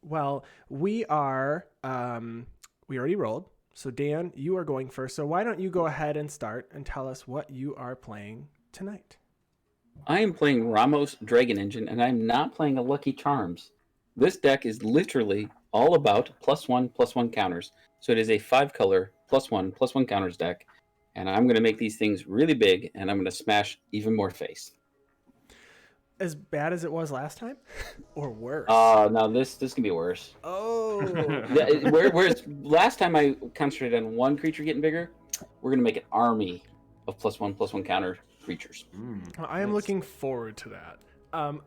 Well, we already rolled. So Dan, you are going first. So why don't you go ahead and start and tell us what you are playing tonight? I am playing Ramos Dragon Engine, and I'm not playing a Lucky Charms. This deck is literally all about +1/+1 counters. So it is a 5-color +1/+1 counters deck, and I'm going to make these things really big, and I'm going to smash even more face. As bad as it was last time, or worse? No, this can be worse. Oh, Whereas last time I concentrated on one creature getting bigger, we're going to make an army of +1/+1 counter creatures. I am looking forward to that.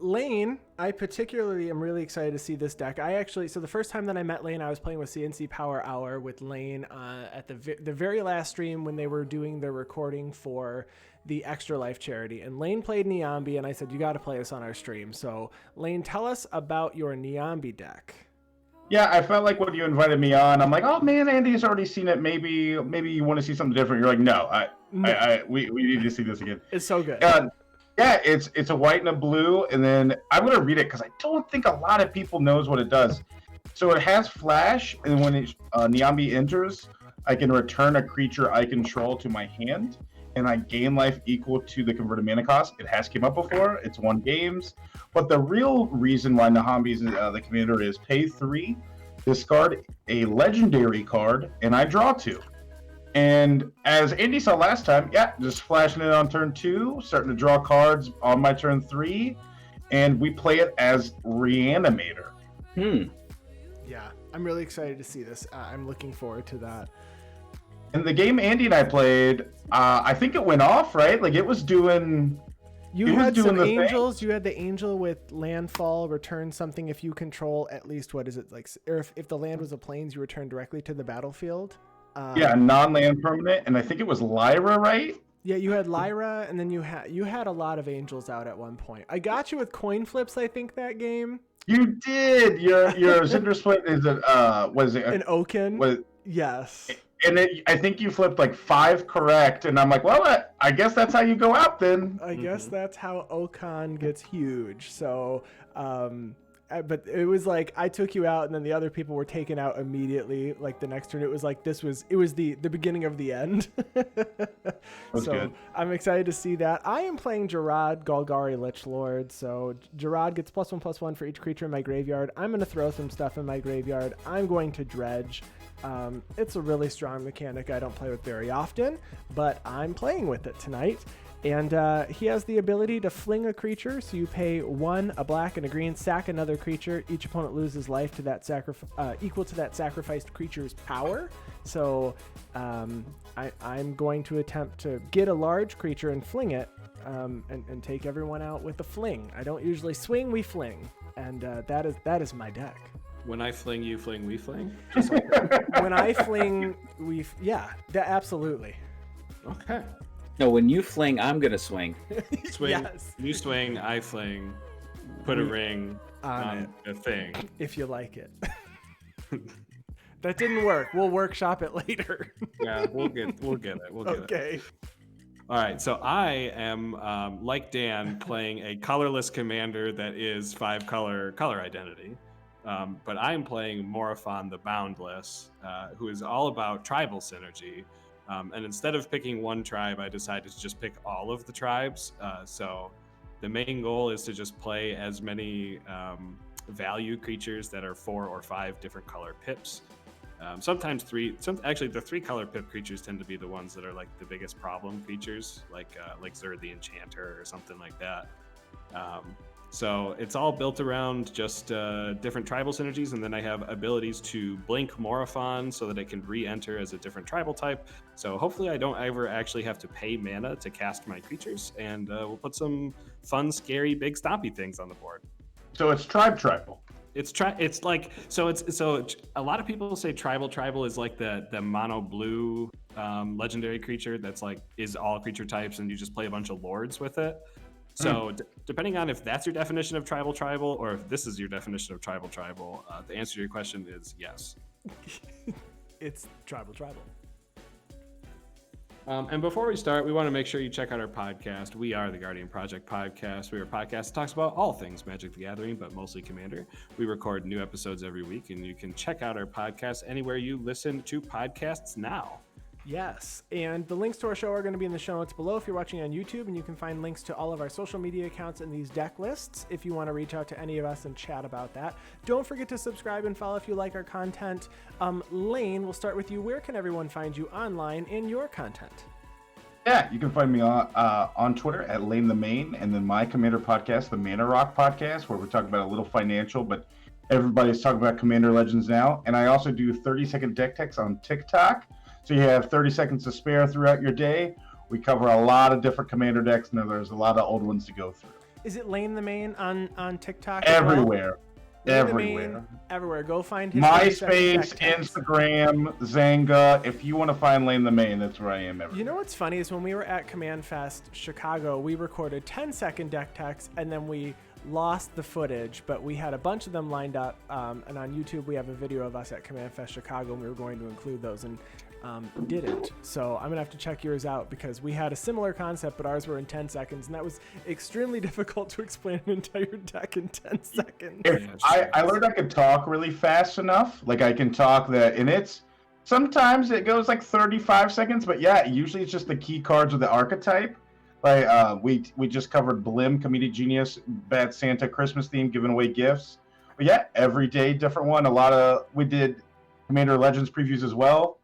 Lane, I particularly am really excited to see this deck. So the first time that I met Lane, I was playing with CNC Power Hour with Lane at the very last stream when they were doing their recording for the Extra Life charity. And Lane played Niambi, and I said, you got to play this on our stream. So Lane, tell us about your Niambi deck. Yeah, I felt like when you invited me on, I'm like, oh man, Andy's already seen it. Maybe you want to see something different. You're like, no, we need to see this again. It's so good. Yeah, it's a white and a blue, and then I'm gonna read it because I don't think a lot of people knows what it does. So it has flash, and when Niambi enters, I can return a creature I control to my hand, and I gain life equal to the converted mana cost. It has came up before. It's won games, but the real reason why Niambi's the commander is pay 3, discard a legendary card, and I draw 2. And as Andy saw last time, just flashing it on turn 2, starting to draw cards on my turn 3, and we play it as Reanimator. Yeah, I'm really excited to see this. I'm looking forward to that. In the game Andy and I played, I think it went off, right? Like it was doing... You had some angels. You had the angel with landfall, return something if you control at least, what is it, like, or if the land was a plains, you return directly to the battlefield. Non-land permanent, and I think it was Lyra, right? Yeah, you had Lyra, and then you had a lot of angels out at one point. I got you with coin flips, I think, that game. You did. Your Cinder Split is was it an Oaken? Yes. And I think you flipped like 5 correct, and I'm like, well, I guess that's how you go out then. I guess that's how Okan gets huge. So, but it was like I took you out, and then the other people were taken out immediately. Like the next turn, it was like it was the beginning of the end. So good. I'm excited to see that. I am playing Jarad, Golgari, Lich Lord. So Jarad gets +1/+1 for each creature in my graveyard. I'm going to throw some stuff in my graveyard. I'm going to dredge. It's a really strong mechanic I don't play with very often, but I'm playing with it tonight. And he has the ability to fling a creature, so you pay 1, a black, and a green, sack another creature. Each opponent loses life to that equal to that sacrificed creature's power. So I'm going to attempt to get a large creature and fling it, and take everyone out with a fling. I don't usually swing, we fling, and that is my deck. When I fling, you fling, we fling? Just like that. When I fling, absolutely. Okay. No, when you fling, I'm going to swing. Swing. Yes. You swing, I fling. Put a ring on a thing. If you like it. That didn't work. We'll workshop it later. Yeah, we'll get it. We'll get it. Okay. All right, so I am, like Dan, playing a colorless commander that is 5-color identity. But I'm playing Morophon the Boundless, who is all about tribal synergy. And instead of picking one tribe, I decided to just pick all of the tribes. So the main goal is to just play as many value creatures that are 4 or 5 different color pips. Sometimes 3. Actually, the 3-color pip creatures tend to be the ones that are like the biggest problem creatures, like Zerd the Enchanter or something like that. So it's all built around just different tribal synergies, and then I have abilities to blink Morophon so that it can re-enter as a different tribal type. So hopefully I don't ever actually have to pay mana to cast my creatures, and we'll put some fun, scary, big stompy things on the board. So it's tribal. It's a lot of people say tribal is like the mono blue legendary creature that's like is all creature types, and you just play a bunch of lords with it. So depending on if that's your definition of tribal, or if this is your definition of tribal, the answer to your question is yes. It's tribal. And before we start, we want to make sure you check out our podcast. We are the Guardian Project Podcast. We are a podcast that talks about all things Magic the Gathering, but mostly Commander. We record new episodes every week, and you can check out our podcast anywhere you listen to podcasts now. Yes, and the links to our show are going to be in the show notes below if you're watching on YouTube, and you can find links to all of our social media accounts in these deck lists if you want to reach out to any of us and chat about that. Don't forget to subscribe and follow if you like our content. Lane, we'll start with you. Where can everyone find you online in your content? Yeah, you can find me on Twitter at Lane the Main, and then my Commander podcast, the Mana Rock podcast, where we talk about a little financial, but everybody's talking about Commander Legends now. And I also do 30-second deck techs on TikTok. So you have 30 seconds to spare throughout your day. We cover a lot of different Commander decks, and there's a lot of old ones to go through. Is it Lane the Main on TikTok? Everywhere. Everywhere. Everywhere. Go find his MySpace, Instagram, Zanga. If you want to find Lane the Main, that's where I am everywhere. You know what's funny is when we were at Command Fest Chicago, we recorded 10-second deck techs, and then we lost the footage, but we had a bunch of them lined up, and on YouTube we have a video of us at Command Fest Chicago, and we were going to include those, and didn't. So I'm gonna have to check yours out because we had a similar concept, but ours were in 10 seconds, and that was extremely difficult to explain an entire deck in 10 seconds. I learned I could talk really fast enough. Like I can talk that, and it's sometimes it goes like 35 seconds, but yeah, usually it's just the key cards of the archetype. Like we just covered Blim, Comedic Genius, Bad Santa, Christmas theme, giving away gifts. But yeah, every day different one. We did Commander Legends previews as well.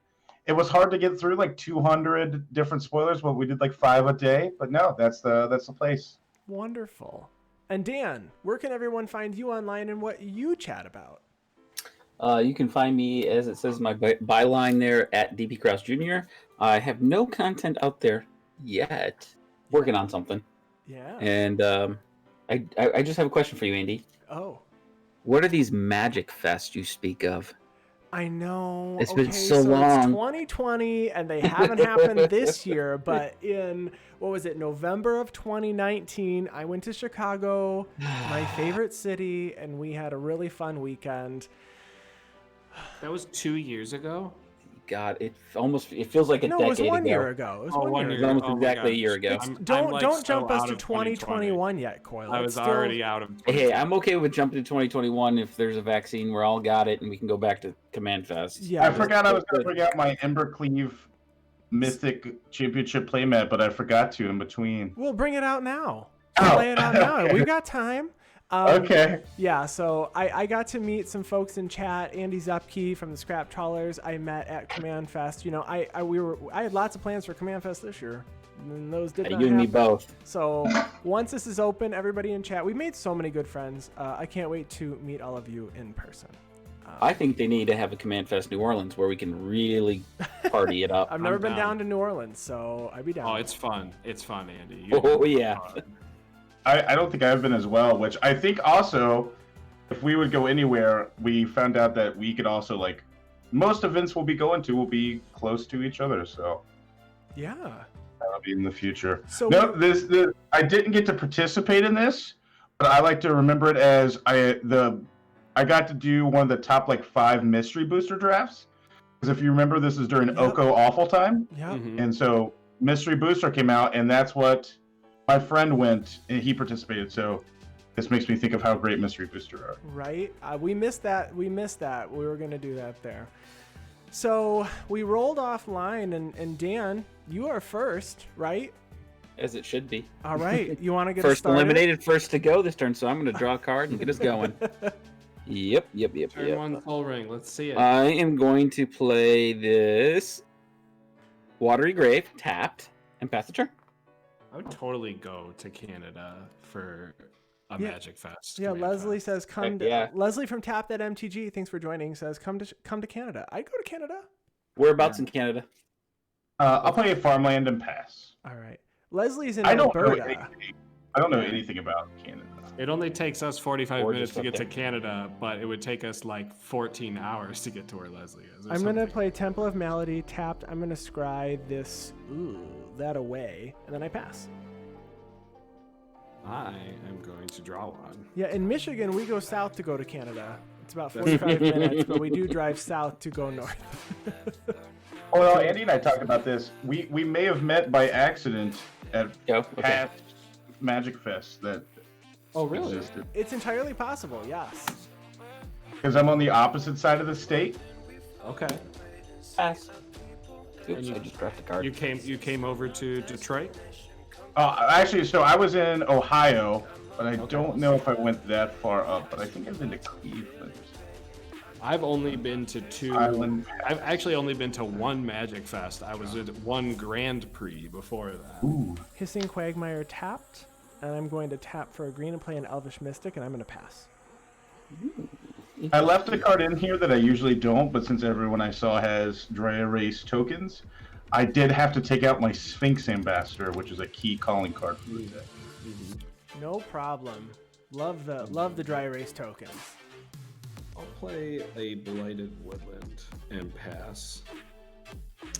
It was hard to get through like 200 different spoilers, but we did like 5 a day. But no, that's the place. Wonderful. And Dan, where can everyone find you online and what you chat about? You can find me, as it says in my byline there, at DP Krause Jr. I have no content out there yet. Working on something. Yeah. And I just have a question for you, Andy. Oh. What are these Magic Fest you speak of? I know. It's been so long. It's 2020, and they haven't happened this year, but in, what was it, November of 2019, I went to Chicago, my favorite city, and we had a really fun weekend. That was 2 years ago? God, it feels like a decade ago. No, it was 1 year ago. It was 1 year ago. Almost exactly a year ago. Don't jump us to 2021 yet, Coyle. I was already out of 2020. Hey, I'm okay with jumping to 2021 if there's a vaccine. We're all got it, and we can go back to Command Fest. Yeah, I forgot I was going to bring out my Embercleave Mythic Championship playmat, but I forgot to in between. We'll bring it out now. Oh. Play it out now. Okay. We've got time. Okay. Yeah, so I got to meet some folks in chat. Andy Zupke from the Scrap Trawlers I met at Command Fest. You know, I had lots of plans for Command Fest this year, and those did not You and me happen. both. So once this is open, everybody in chat, we made so many good friends. I can't wait to meet all of you in person. I think they need to have a Command Fest New Orleans where we can really party it up. I've never been down to New Orleans, so I'd be down. Oh, it's fun. It's fun, Andy. Oh, yeah. I don't think I've been as well, which I think also, if we would go anywhere, we found out that we could also, like, most events we'll be going to will be close to each other, so. Yeah. That'll be in the future. So no, I didn't get to participate in this, but I like to remember it as I got to do one of the top, like, 5 mystery booster drafts. Because if you remember, this is during Oko Awful time. Yeah. Mm-hmm. And so Mystery Booster came out, and that's what my friend went, and he participated. So this makes me think of how great Mystery Booster are. Right. We missed that. We were going to do that there. So we rolled offline, and Dan, you are first, right? As it should be. All right. You want to get us First started? eliminated, first to go this turn, so I'm going to draw a card and get us going. Yep. Turn 1 Soul Ring. Let's see it. I am going to play this Watery Grave, tapped, and pass the turn. I would totally go to Canada for a Magic Fest. Yeah, Command Leslie Fest. says come. Yeah. Leslie from Tap That MTG, thanks for joining. Says come to Canada. I'd go to Canada. Whereabouts in Canada? I'll play Farmland and pass. All right. Leslie's in I don't know Alberta. anything about Canada. It only takes us 45 Or minutes just to up get to there. Canada, but it would take us like 14 hours to get to where Leslie is. or I'm gonna something. play Temple of Malady tapped. I'm gonna scry that away, and then I pass. I am going to draw one. Yeah, in Michigan we go south to go to Canada. It's about 45 minutes, but we do drive south to go north. Oh, no, Andy and I talked about this. We may have met by accident at past Magic Fest that existed. It's entirely possible, yes. Because I'm on the opposite side of the state. Okay. Pass. Oops, I just dropped a card. You came over to Detroit? Actually, so I was in Ohio, but I don't know if I went that far up. But I think I've been to Cleveland. I've only been to two. I've actually only been to one Magic Fest. I was at one Grand Prix before that. Ooh. Hissing Quagmire tapped, and I'm going to tap for a green and play an Elvish Mystic, and I'm going to pass. I left a card in here that I usually don't, but since everyone I saw has dry erase tokens, I did have to take out my Sphinx Ambassador, which is a key calling card for the deck. No problem. Love the dry erase tokens. I'll play a Blighted Woodland and pass.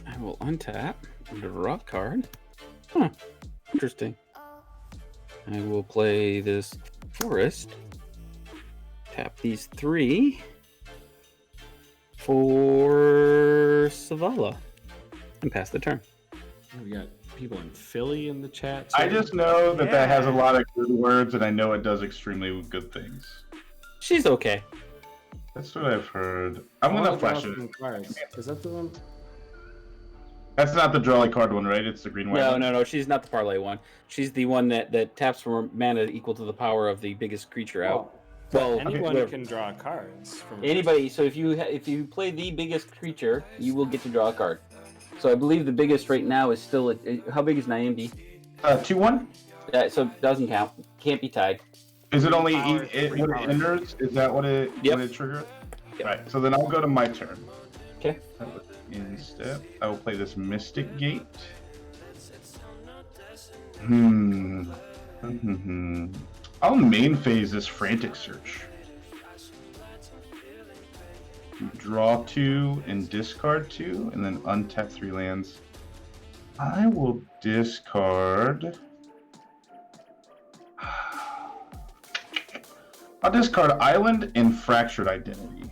I will untap, draw a card. Huh. Interesting. I will play this forest. Tap these 3 for Savala and pass the turn. We got people in Philly in the chat. I just know that that has a lot of good words, and I know it does extremely good things. She's okay. That's what I've heard. I'm gonna flash it. Is that the one? That's not the draw a card one, right? It's the green white. No. She's not the parlay one. She's the one that taps for mana equal to the power of the biggest creature out. Well, anyone can draw cards. From anybody. So if you play the biggest creature, you will get to draw a card. So I believe the biggest right now is still how big is Niambi? 2/1. So it doesn't count. Can't be tied. Is it only when it enters? Is that what it triggers? Yep. Right. So then I'll go to my turn. Okay. Instead, I will play this Mystic Gate. I'll main phase this Frantic Search. Draw 2 and discard 2, and then untap 3 lands. I will discard. I'll discard Island and Fractured Identity.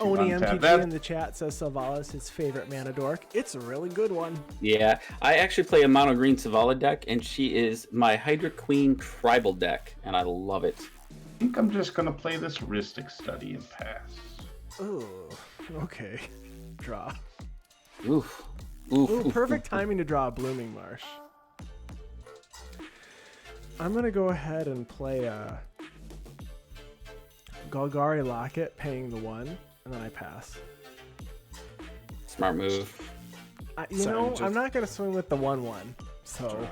Oni MTG in the chat says Savala's his favorite mana dork. It's a really good one. Yeah, I actually play a mono green Savala deck, and she is my Hydra Queen tribal deck, and I love it. I think I'm just gonna play this Ristic Study and pass. Ooh, okay. Draw. Oof. Ooh, perfect timing to draw a Blooming Marsh. I'm gonna go ahead and play a Golgari Locket, paying the 1, and then I pass. Smart move. I'm not gonna swing with the 1/1. So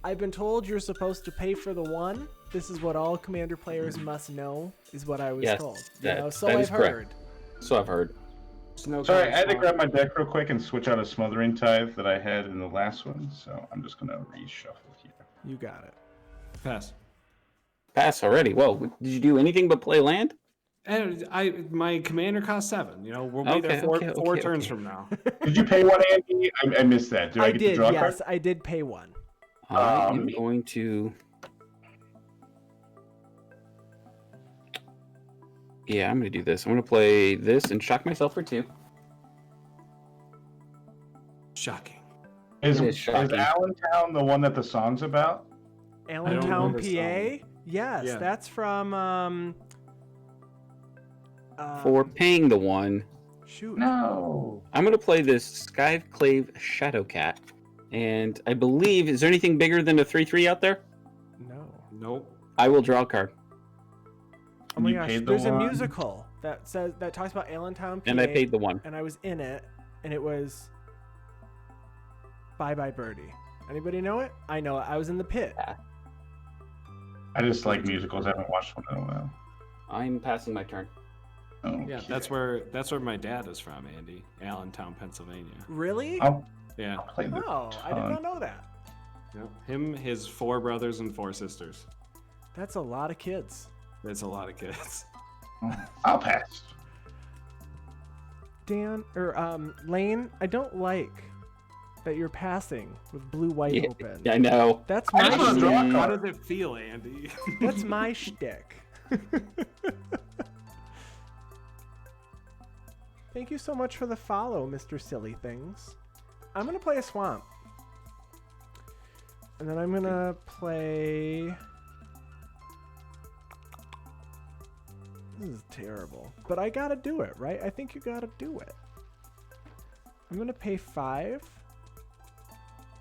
I've been told you're supposed to pay for the 1. This is what all Commander players must know, is what I was told. So I've heard. So I've heard. Sorry, I had to grab my deck real quick and switch out a Smothering Tithe that I had in the last one, so I'm just gonna reshuffle here. You got it. Pass. Pass already. Whoa, did you do anything but play land? And my commander costs 7. We'll be there four turns from now. Did you pay 1, Andy? I missed that. Did I get to draw a card? Yes, I did pay 1. I'm going to. Yeah, I'm going to do this. I'm going to play this and shock myself for 2. Shocking. Is shocking. Allentown the one that the song's about? Allentown, PA? Yes, that's from for paying the 1. Shoot. No. I'm going to play this Skyclave Shadowcat. And I believe, is there anything bigger than a 3/3 out there? No. Nope. I will draw a card. Oh my gosh, there's a musical that talks about Allentown, PA. And I paid the 1. And I was in it, and it was Bye Bye Birdie. Anybody know it? I know it. I was in the pit. I just like musicals. I haven't watched one in a while. I'm passing my turn. Okay. Yeah, that's where my dad is from, Andy. Allentown, Pennsylvania. Really? I'll Yeah. play the I did not know that. Him, his 4 brothers and 4 sisters. That's a lot of kids. That's a lot of kids. I'll pass. Lane, I don't like that you're passing with blue-white open. I know. That's I just my wanna draw a shtick. How card. does it feel, Andy? That's my shtick. Thank you so much for the follow, Mr. Silly Things. I'm going to play a swamp. And then I'm going to play... This is terrible. But I got to do it, right? I think you got to do it. I'm going to pay 5.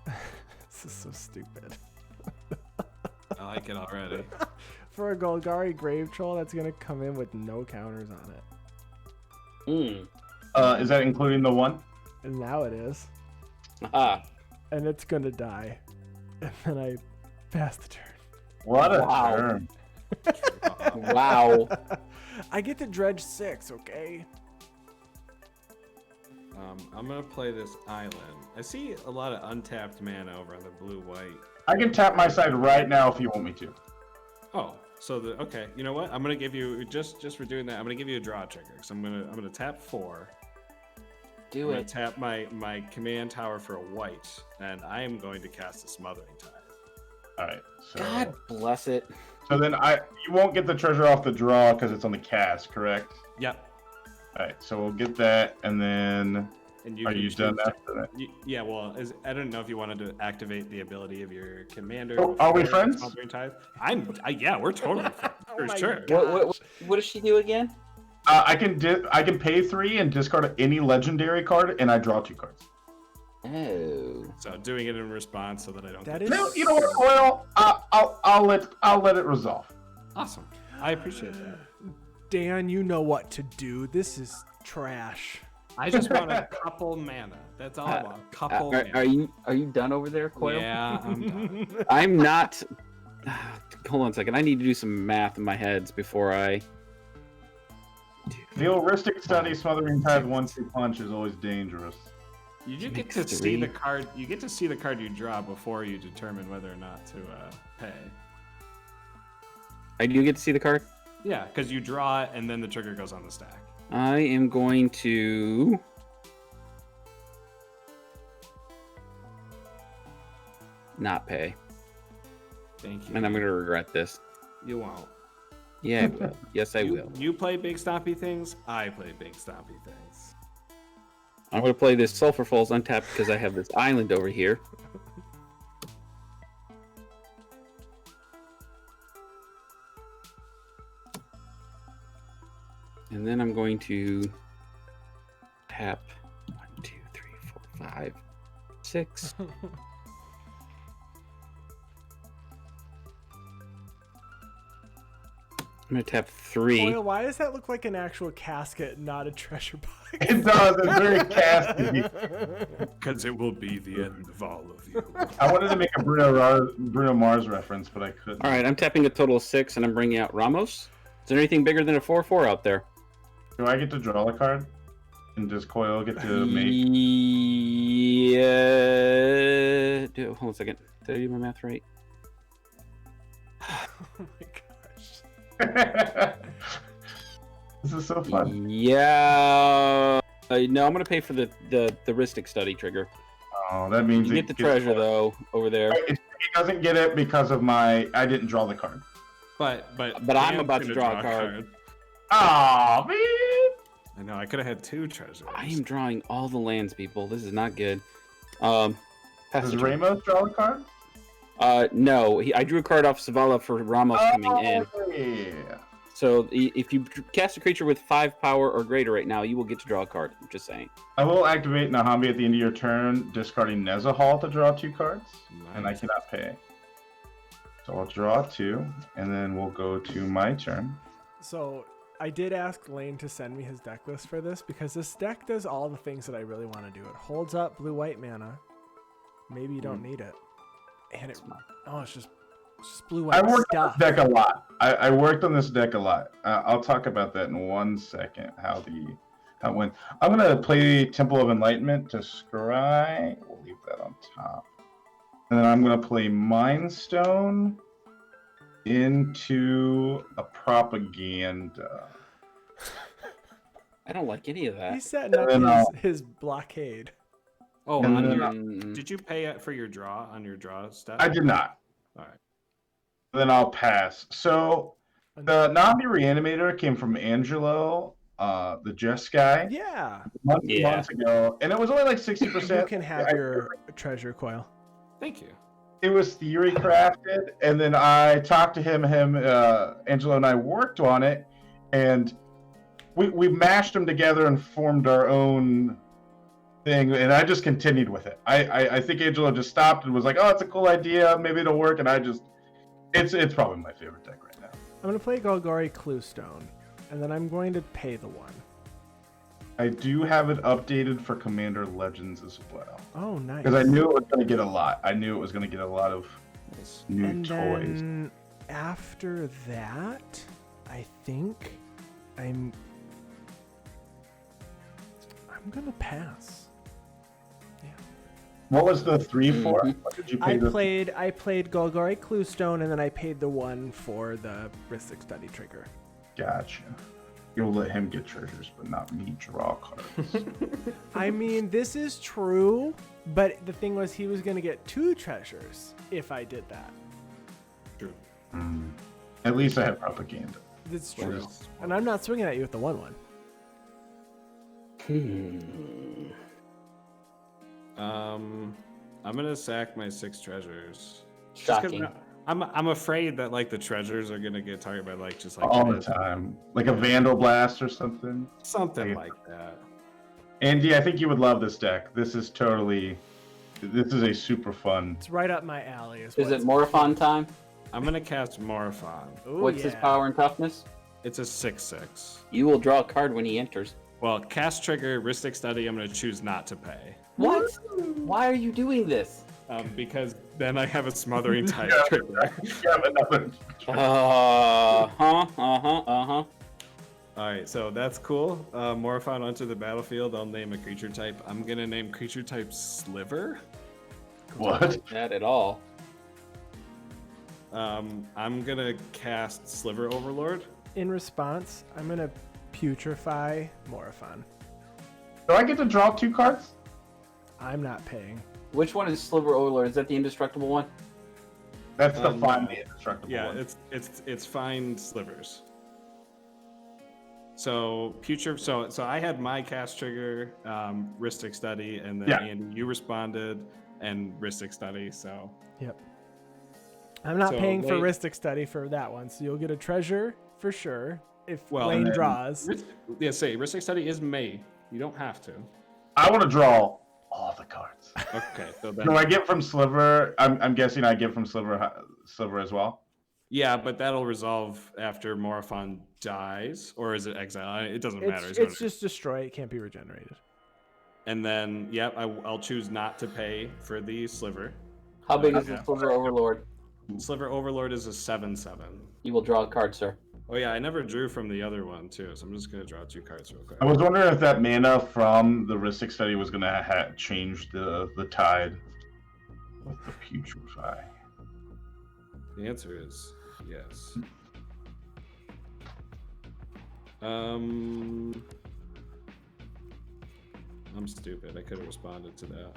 This is so stupid. I like it already. For a Golgari Grave Troll that's going to come in with no counters on it. Is that including the 1? And now it is. Ah, And it's going to die. And then I pass the turn. What a Wow. turn. wow. I get to dredge 6, okay? I'm gonna play this island. I see a lot of untapped mana over on the blue-white. I can tap my side right now if you want me to. Oh, so okay. You know what? I'm gonna give you just for doing that. I'm gonna give you a draw trigger. So I'm gonna tap 4. Do I'm gonna it. tap my command tower for a white, and I am going to cast a Smothering Tide. All right. So, God bless it. so then you won't get the treasure off the draw because it's on the cast, correct? Yep. All right. So we'll get that, and then And are can you choose done to- after that? Yeah, well, I don't know if you wanted to activate the ability of your commander. Oh, are we before friends? Smothering Tide. Yeah, we're totally friends, for my sure. God. What does she do again? I can pay 3 and discard any legendary card, and I draw 2 cards. Oh. So doing it in response so that I don't. That get- is- No, you know what, Coil? I'll let it resolve. Awesome. I appreciate that. Dan, you know what to do. This is trash. I just want a couple mana. That's all I want. Couple mana. Are you done over there, Coil? Yeah, I'm done. I'm not. Hold on a second. I need to do some math in my heads before I. The heuristic study, Smothering Tide 1-2 punch is always dangerous. You just get Makes to see 3. the card. You get to see the card you draw before you determine whether or not to pay. I do get to see the card. Yeah, because you draw it and then the trigger goes on the stack. I am going to. Not pay. Thank you. And I'm going to regret this. You won't. Yeah, I will. Yes, I you, will. You play big stompy things. I play big stompy things. I'm going to play this Sulfur Falls untapped because I have this island over here. And then I'm going to tap 1, 2, 3, 4, 5, 6. I'm going to tap 3. Coil, why does that look like an actual casket, not a treasure box? It does. It's very casty. Because it will be the end of all of you. I wanted to make a Bruno Mars reference, but I couldn't. All right, I'm tapping a total of 6, and I'm bringing out Ramos. Is there anything bigger than a 4/4 out there? Do I get to draw a card? And does Coil get to make? Yeah. Hold on a second. Did I do my math right? Oh my gosh. This is so fun. Yeah. No, I'm gonna pay for the heuristic study trigger. Oh, that means You get the treasure though over there. He doesn't get it because of I didn't draw the card. But I'm Dan's about to gonna draw a card. Oh man! I know. I could have had 2 treasures. I am drawing all the lands, people. This is not good. Pass Does the turn. Ramos draw a card? No. I drew a card off Zavala for Ramos coming in. Yeah. So if you cast a creature with 5 power or greater right now, you will get to draw a card. I'm just saying. I will activate Niambi at the end of your turn, discarding Nezahal to draw 2 cards, and I Nice. cannot pay. So I'll draw 2, and then we'll go to my turn. So I did ask Lane to send me his deck list for this because this deck does all the things that I really want to do. It holds up blue-white mana. Maybe you don't need it. And it's just I blue-white worked on stuff. this deck a lot. I worked on this deck a lot. I'll talk about that in 1 second. How it went. I'm gonna play Temple of Enlightenment to scry. We'll leave that on top. And then I'm gonna play Mind Stone into a propaganda. I don't like any of that. He's setting up And then his blockade. Oh, And on then- your, did you pay it for your draw on your draw stuff? I did not. All right. Then I'll pass. So the Niambi Reanimator came from Angelo. the Just guy Yeah. months ago, and it was only like You 60%. can have your treasure coil. Thank you. It was theory crafted, and then I talked to him. Angelo and I worked on it, and we mashed them together and formed our own thing. And I just continued with it. I think Angelo just stopped and was like, "Oh, it's a cool idea. Maybe it'll work." And it's probably my favorite deck right now. I'm gonna play Golgari Cluestone, and then I'm going to pay the 1. I do have it updated for Commander Legends as well. Oh, nice. Because I knew it was going to get a lot. I knew it was going to get a lot of new and toys. Then after that, I think I'm gonna pass. What was the 3 for? What did you pay? I played Golgari Cluestone, and then I paid the 1 for the Ristic Study trigger. Gotcha. You'll let him get treasures, but not me draw cards. I mean, this is true, but the thing was he was gonna get 2 treasures if I did that. True. At least I have propaganda. That's true. And I'm not swinging at you with the 1/1. I'm gonna sack my 6 treasures. Shocking. I'm afraid that like the treasures are gonna get targeted by like All the time. Like a Vandal Blast or something. something like that. Andy, I think you would love this deck. This is a super fun. It's right up my alley. Is it Morophon time? I'm gonna cast Morophon. What's his power and toughness? It's a 6/6. You will draw a card when he enters. Well, cast trigger, Ristic Study. I'm gonna choose not to pay. What? Why are you doing this? Because then I have a smothering type trigger. You have another. All right, so that's cool. Morophon onto the battlefield. I'll name a creature type. I'm gonna name creature type Sliver. What? Not that at all. I'm gonna cast Sliver Overlord. In response, I'm gonna putrefy Morophon. Do I get to draw 2 cards? I'm not paying. Which one is Sliver Overlord? Is that the indestructible one? That's the No. find the indestructible Yeah, one. it's find slivers. So so I had my cast trigger, Ristic Study, and then Yeah. Andy, you responded and Ristic Study. So Yep. I'm not So paying for Lane- Ristic Study for that one, so you'll get a treasure for sure if Well, Lane and then- draws. Ristic Study is May. You don't have to. I want to draw all the cards. Okay, so then Do I get from Sliver? I'm guessing I get from Sliver as well. yeah, but that'll resolve after Morophon dies, or is it exile? It doesn't matter. It's just destroy. It can't be regenerated. And then, yep, I'll choose not to pay for the Sliver. How big is Yeah. the Sliver Overlord? Sliver Overlord is a 7/7. You will draw a card, sir. Oh yeah, I never drew from the other one too, so I'm just gonna draw 2 cards real quick. I was wondering if that mana from the Ristic Study was going to change the tide with the Putrefy. The answer is yes. I'm stupid. I could have responded to that.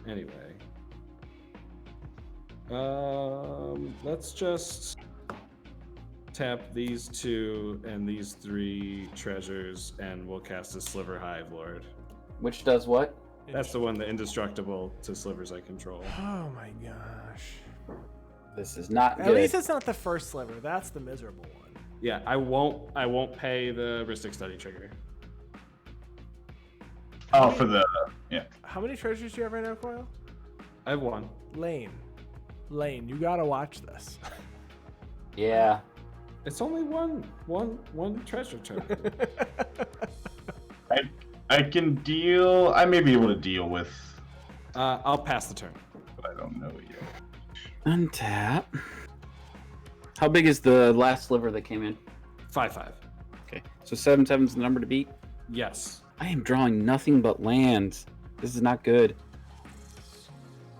Anyway. Let's just tap these 2 and these 3 treasures, and we'll cast a Sliver Hive Lord. Which does what? That's the one, the indestructible to slivers I control. Oh my gosh. This is not At good. least it's not the first sliver. That's the miserable one. Yeah, I won't pay the Ristic Study trigger. Oh, for the How many treasures do you have right now, Coil? I have 1. Lane, you gotta watch this. Yeah. It's only one treasure token. I can deal. I may be able to deal with, I'll pass the turn. but I don't know yet. Untap. How big is the last sliver that came in? 5/5. Okay. So 7/7 is the number to beat. Yes. I am drawing nothing but lands. This is not good.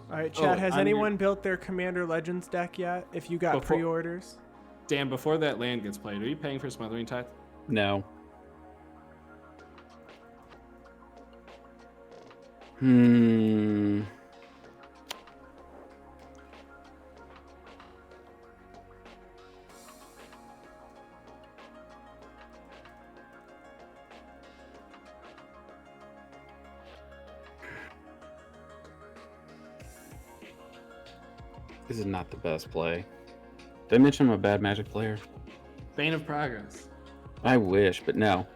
All right, chat. Has I'm anyone built their Commander Legends deck yet? If you got Before- pre-orders, Dan, before that land gets played, are you paying for Smothering Tithe? No. This is not the best play. Did I mention I'm a bad Magic player? Bane of Progress. I wish, but no.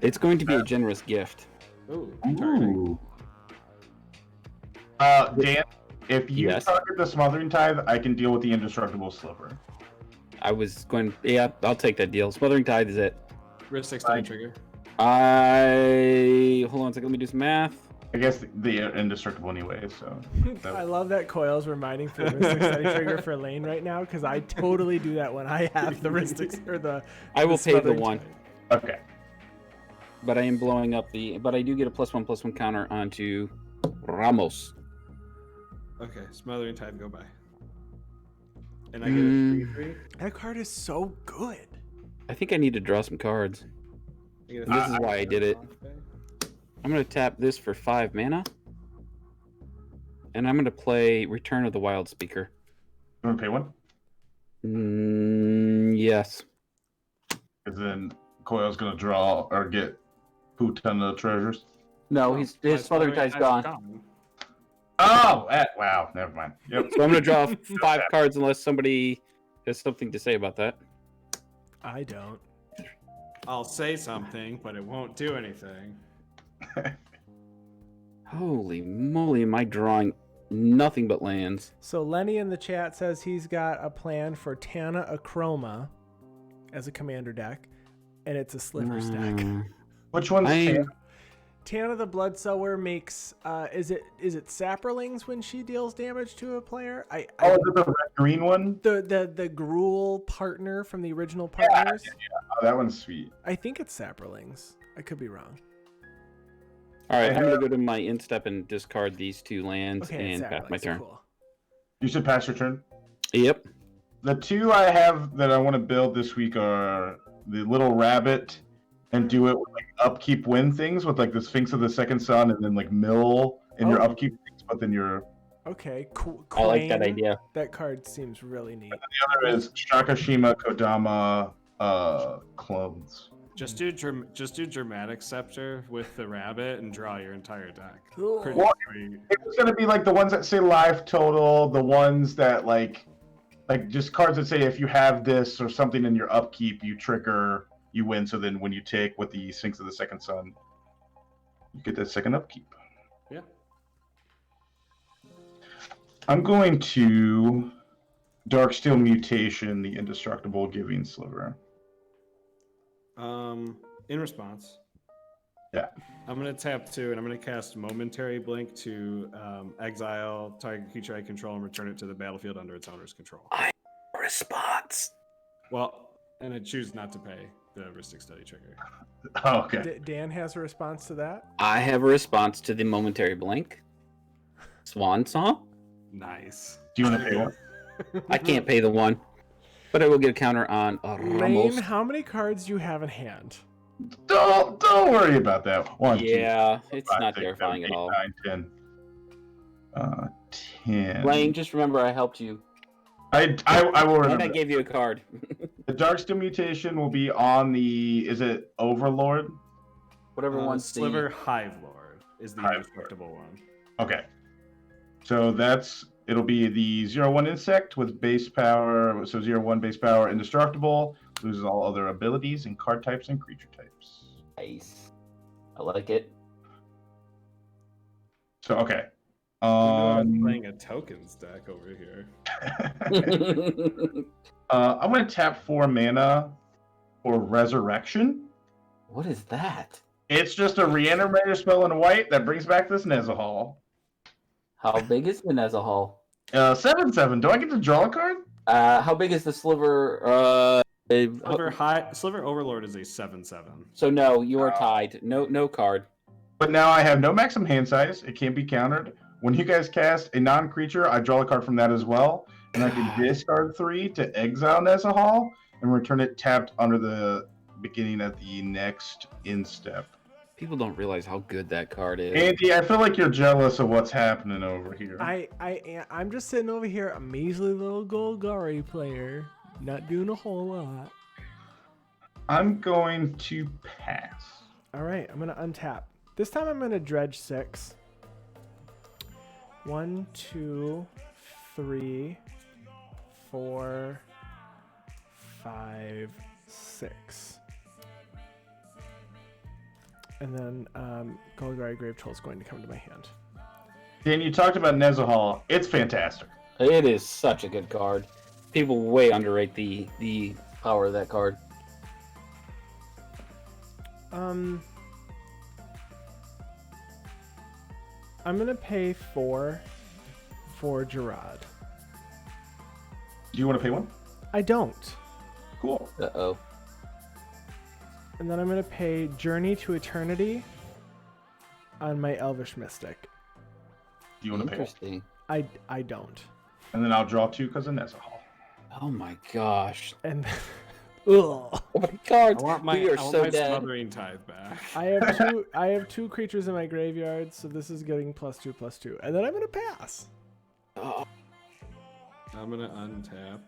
It's going to be a generous gift. Ooh, targeting. Ooh. Dan, if you Yes. target the Smothering Tithe, I can deal with the Indestructible Sliver. I was going. Yeah, I'll take that deal. Smothering Tithe is it. Wrist extended trigger. Hold on a second. Let me do some math. I guess the Indestructible anyway, so. I love that Coil's reminding for the wrist extended trigger for Lane right now, because I totally do that when I have the wrist or the. I will pay the smothering one, tithe. Okay. but I am blowing up the. But I do get a +1/+1 counter onto Ramos. Okay, Smothering Tide, go by. And I get a 3/3. That card is so good. I think I need to draw some cards. I get a This is why I did it. I'm going to tap this for 5 mana. And I'm going to play Return of the Wild Speaker. You want to pay one? Yes. Because then Coil's going to draw or get poo ton of treasures. No, his Smothering Tide's gone. Oh, wow. Never mind. Yep. So I'm going to draw 5 cards unless somebody has something to say about that. I don't. I'll say something, but it won't do anything. Holy moly, am I drawing nothing but lands? So Lenny in the chat says he's got a plan for Tana Achroma as a commander deck, and it's a sliver stack. Which one's I- Tan? Tana the Bloodsower makes is it Saprolings when she deals damage to a player? Oh, is it the red-green one? The Gruul partner from the original partners. Oh, that one's sweet. I think it's Saprolings. I could be wrong. All right, I'm going to go to my instep and discard these 2 lands Okay, and it's pass my Saprolings. turn. Cool. You should pass your turn. Yep. The 2 I have that I want to build this week are the little rabbit and do it with like upkeep win things with like the Sphinx of the Second Sun and then like mill in your Oh. upkeep things, but then your Okay, I like that Quain. idea. That card seems really neat. the other is Shakashima Kodama clones. Just do Dramatic Scepter with the rabbit and draw your entire deck. Cool. Pretty What? sweet. It's gonna be like the ones that say life total, the ones that like just cards that say if you have this or something in your upkeep, you trigger, you win. So then when you take with the Sphinx of the Second Sun, you get that second upkeep. Yeah. I'm going to Darksteel Mutation, the Indestructible Giving Sliver. In response. Yeah. I'm gonna tap 2 and I'm gonna cast Momentary Blink to exile target creature I control and return it to the battlefield under its owner's control. Response. Well, and I choose not to pay the Heuristic Study trigger. Oh, okay. Dan has a response to that. I have a response to the momentary blink. Swan Song. Nice. Do you want to pay one? I can't pay the 1, but I will get a counter on Lane, Ramos. how many cards do you have in hand? Don't worry about that. 1, 2, Yeah, it's 5, not 6, terrifying 7, at all. 8, 9, 10. 10. Lane, just remember I helped you. I will And remember. I gave you a card. The Darksteel Mutation will be on the. Is it Overlord? Whatever one's Sliver Hive Lord is the Hive indestructible one. Okay. So it'll be the 0/1 insect with base power. So 0/1 base power, indestructible. Loses all other abilities and card types and creature types. Nice. I like it. So okay. I'm playing a tokens deck over here. I'm gonna tap 4 mana for Resurrection. What is that? It's just a reanimator spell in white that brings back this Nezahal. How big is the Nezahal? 7/7. Do I get to draw a card? How big is the Sliver? Sliver Overlord is a 7/7. So no, you are tied. No card. But now I have no maximum hand size. It can't be countered. When you guys cast a non-creature, I draw a card from that as well. And I can discard 3 to exile Nezahal and return it tapped under the beginning of the next instep. People don't realize how good that card is. Andy, I feel like you're jealous of what's happening over here. I'm just sitting over here, a measly little Golgari player, not doing a whole lot. I'm going to pass. All right, I'm gonna untap. This time I'm gonna dredge 6. 1, 2, 3, 4, 5, 6. And then Golgari Grave Troll is going to come to my hand. Dan, you talked about Nezahal. It's fantastic. It is such a good card. People way underrate the power of that card. I'm gonna pay 4 for Jarad. Do you want to pay one? I don't. Cool. Uh-oh. And then I'm gonna pay Journey to Eternity on my Elvish Mystic. Do you want to pay one? Interesting. I don't. And then I'll draw 2 because of Nezahal. Oh my gosh. And ugh. Oh my god. I want my, we are I want so my dead. Smothering Tithe back. I have two creatures in my graveyard, so this is getting +2/+2. And then I'm gonna pass. Oh, I'm gonna untap.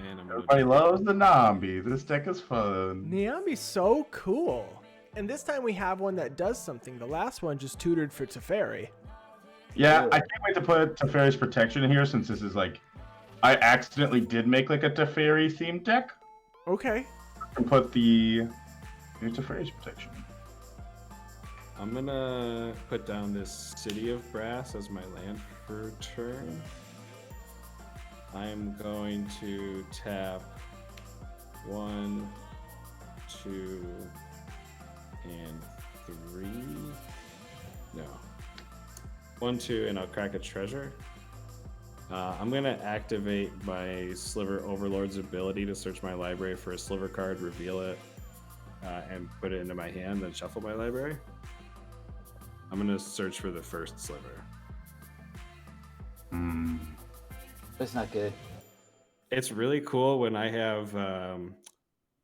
And I'm Everybody gonna loves the Niambi. This deck is fun. Niambi's so cool. And this time we have one that does something. The last one just tutored for Teferi. Yeah, Cool. I can't wait to put Teferi's Protection in here since this is like... I accidentally did make like a Teferi themed deck. Okay. And put the new Teferi's Protection. I'm gonna put down this City of Brass as my land for turn. I'm going to tap 1, 2, and 3. No. 1, 2, and I'll crack a treasure. I'm gonna activate my Sliver Overlord's ability to search my library for a Sliver card, reveal it, and put it into my hand, then shuffle my library. I'm gonna search for the first Sliver. that's not good. It's really cool when I have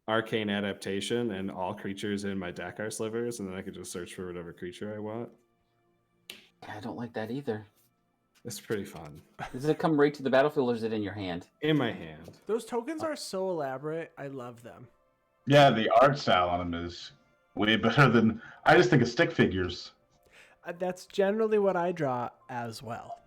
Arcane Adaptation and all creatures in my deck are Slivers, and then I can just search for whatever creature I want. I don't like that either. It's pretty fun. Does it come right to the battlefield or is it in your hand? In my hand. Those tokens are so elaborate. I love them. Yeah, the art style on them is way better than... I just think of stick figures. That's generally what I draw as well.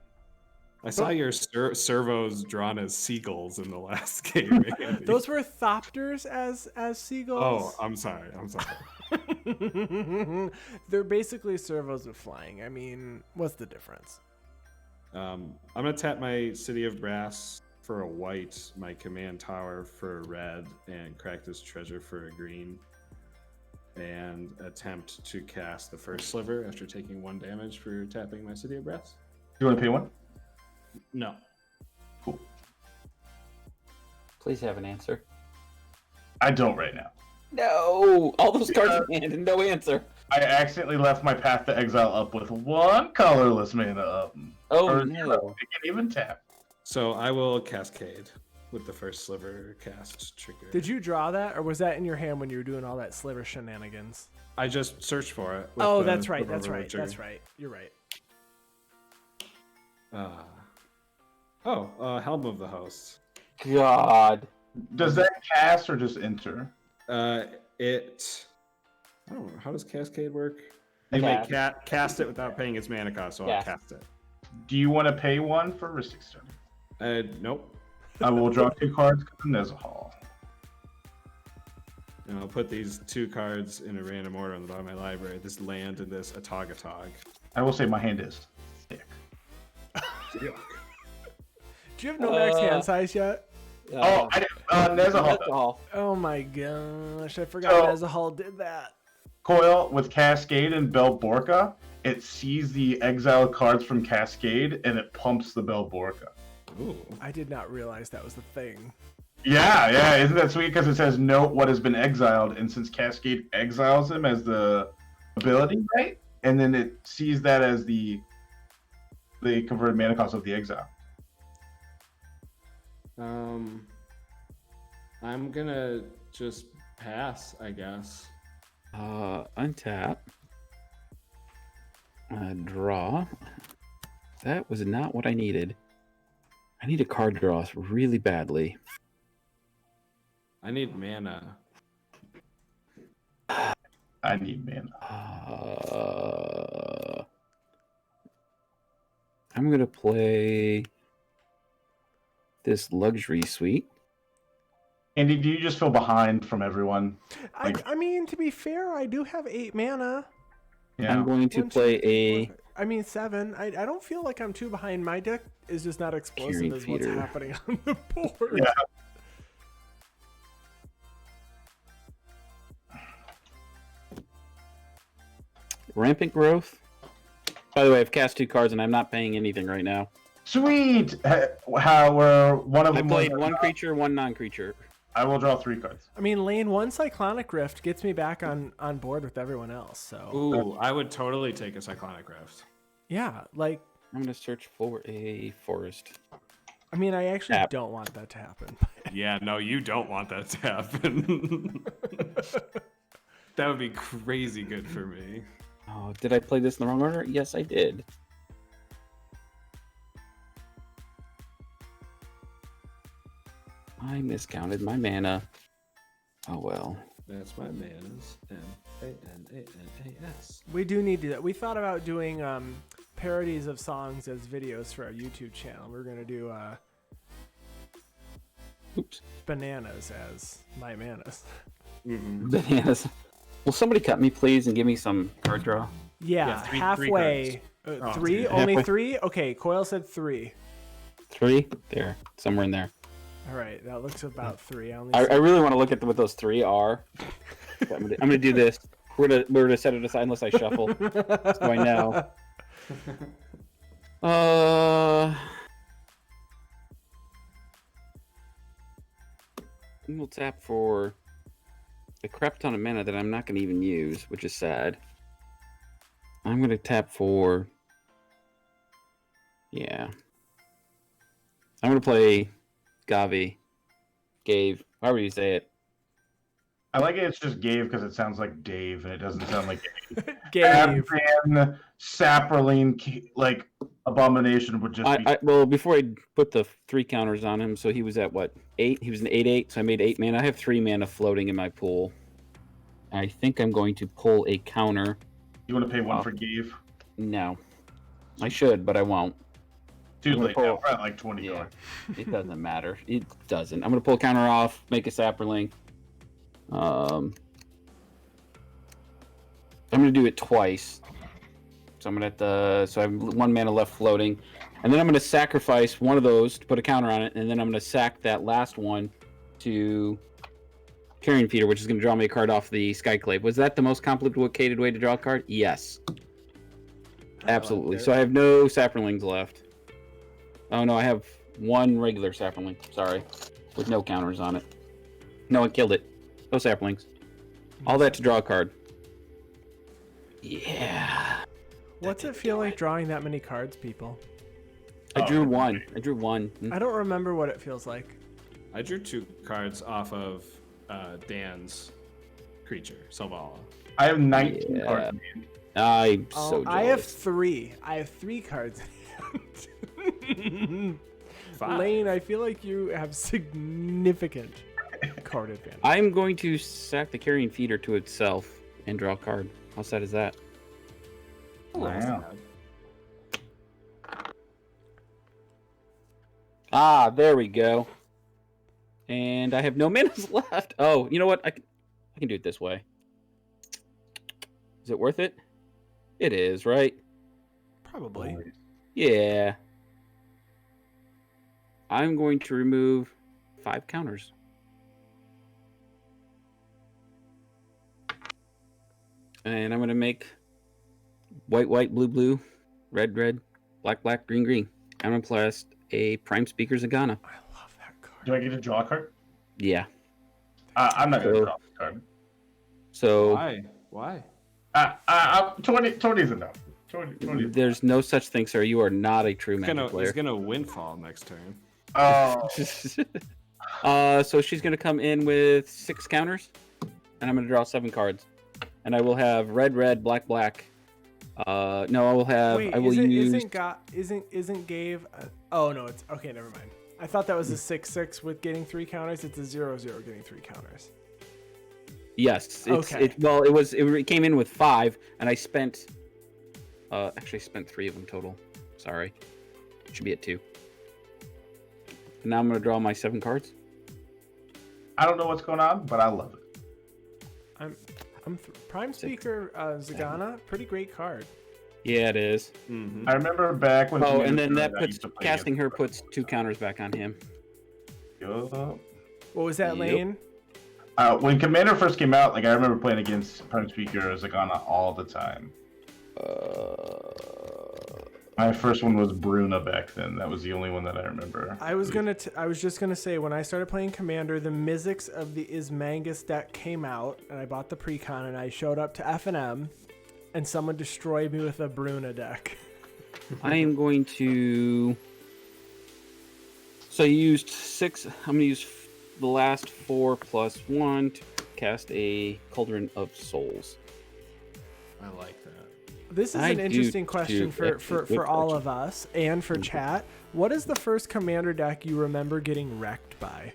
I saw your servos drawn as seagulls in the last game, Andy. Those were Thopters as seagulls. Oh, I'm sorry. They're basically servos with flying. I mean, what's the difference? I'm gonna tap my City of Brass for a white, my Command Tower for a red, and crack this treasure for a green. And attempt to cast the first Sliver after taking 1 damage for tapping my City of Brass. Do you want to pay one? No. Cool. Please have an answer. I don't right now. No! All those cards in hand and no answer. I accidentally left my Path to Exile up with 1 colorless mana up. Oh Or no. 0. It can even tap. So I will Cascade with the first Sliver cast trigger. Did you draw that, or was that in your hand when you were doing all that sliver shenanigans? I just searched for it. with Oh, the that's right. Sliver That's Overlord right. trigger. That's right. You're right. Helm of the Host. God. Does that cast or just enter? I don't know. How does Cascade work? You Cast. may cast it without paying its mana cost, so I'll Cast. cast it. Do you want to pay 1 for Ristic Stone? Nope. I will draw 2 cards because of Nezahal. And I'll put these 2 cards in a random order on the bottom of my library. This land and this Atagatog. I will say my hand is thick. Do you have no max hand size yet? Oh, I did. Nezahal. Alcohol. Oh my gosh, I forgot Nezahal did that. Coil with Cascade and Belborca, it sees the exiled cards from Cascade and it pumps the Belborca. Ooh. I did not realize that was the thing. Yeah, isn't that sweet? Because it says note what has been exiled, and since Cascade exiles him as the ability, right? And then it sees that as the converted mana cost of the exile. I'm gonna just pass, I guess. Untap. Draw. That was not what I needed. I need a card draw really badly. I need mana. I need mana. I'm gonna play this luxury suite. Andy, do you just feel behind from everyone? I mean, to be fair, I do have 8 mana. Yeah. I'm going to 1, 2, play 3, a 4, I mean 7. I don't feel like I'm too behind. My deck is just not explosive Carrying as what's feeder. happening on the board. Yeah. rampant growth. By the way, I've cast 2 cards and I'm not paying anything right now. Sweet. How were one of I them? played 1 creature, 1 non-creature. I will draw 3 cards. I mean, lane 1 Cyclonic Rift gets me back on board with everyone else. So Ooh, I would totally take a Cyclonic Rift. yeah, like I'm gonna search for a forest. I mean, I actually App. don't want that to happen. Yeah, no, you don't want that to happen. That would be crazy good for me. Oh, did I play this in the wrong order? Yes, I did. I miscounted my mana. Oh well. That's my manners. M-A-N-A-N-A-S. We do need to. We thought about doing parodies of songs as videos for our YouTube channel. We're gonna do Oops. bananas as my manas. Mm-hmm. Bananas. Will somebody cut me, please, and give me some card draw? Yeah, Yeah, three halfway. cards. Oh, 3? dude. Only Halfway. 3? Okay, Coil said 3. 3? There. Somewhere in there. All right, that looks about 3. I only I said- really want to look at what those 3 are. I'm gonna do this. We're gonna set it aside unless I shuffle. So I know. We'll tap for a crap ton of mana that I'm not gonna even use, which is sad. I'm gonna tap for. Yeah. I'm gonna play Gavi. Gave. However you say it. I like it. It's just Gave because it sounds like Dave, and it doesn't sound like Gabe. Abban, Saproline, like Abomination would just be. Well, before I put the 3 counters on him, so he was at what, 8? He was an 8/8, so I made 8 mana. I have 3 mana floating in my pool. I think I'm going to pull a counter. You want to pay 1 for Gave? No, I should, but I won't. Too I'm gonna late now. pull- We're at like 20 Yeah, cards. it doesn't matter. It doesn't. I'm gonna pull a counter off, make a Saproling. I'm gonna do it twice. So I'm gonna have to. So I have 1 mana left floating, and then I'm gonna sacrifice one of those to put a counter on it, and then I'm gonna sack that last one to Carrion Feeder, which is gonna draw me a card off the Skyclave. Was that the most complicated way to draw a card? Yes, absolutely. So I have no Saprolings left. Oh no, I have 1 regular Saproling. Sorry, with no counters on it. No one killed it. No Saplings. All that to draw a card. Yeah. What's it feel like drawing that many cards, people? I Oh, drew okay. 1. I drew 1. I don't remember what it feels like. I drew 2 cards off of Dan's creature, Selvala. I have 19 Yeah. cards. I'm so jealous. I have 3. I have 3 cards in hand. 5. Lane, I feel like you have significant card advantage. I'm going to sack the Carrion Feeder to itself and draw a card. How sad is that? Wow. Ah, there we go. And I have no minas left. Oh, you know what? I can do it this way. Is it worth it? It is, right? Probably. Yeah. I'm going to remove 5 counters. And I'm going to make white, white, blue, blue, red, red, black, black, green, green. I'm going to blast a Prime Speaker Zagana. I love that card. Do I get to draw a card? Yeah. I'm not going to So- draw a card. So Why? 20 is enough. 20. there's no such thing, sir. You are not a true Magic He's player. gonna windfall next turn. Oh, So she's going to come in with 6 counters, and I'm going to draw 7 cards. And I will have red, red, black, black. No, I will have. Wait, I will use. isn't Gabe? Oh no, it's okay. Never mind. I thought that was a 6/6 with getting 3 counters. It's a 0/0 getting 3 counters. Yes. It's, Okay. It came in with 5, and I spent. Actually, spent 3 of them total. Sorry. Should be at 2. And now I'm going to draw my 7 cards. I don't know what's going on, but I love it. Prime Speaker Zagana, pretty great card. Yeah, it is. I remember back when. Oh, and then that I puts used to play casting her against puts 2 counters back on him. Yup. What was that, Yep. Lane? When Commander first came out, like I remember playing against Prime Speaker Zagana all the time. My first one was Bruna back then. That was the only one that I remember. I was just gonna say when I started playing Commander, the Mizzix of the Ismangus deck came out, and I bought the precon, and I showed up to F&M, and someone destroyed me with a Bruna deck. I am going to. So I used 6. I'm going to use the last 4 plus 1 to cast a Cauldron of Souls. I like that. This is I an do interesting too, question for good all question. of us and for chat. What is the first Commander deck you remember getting wrecked by?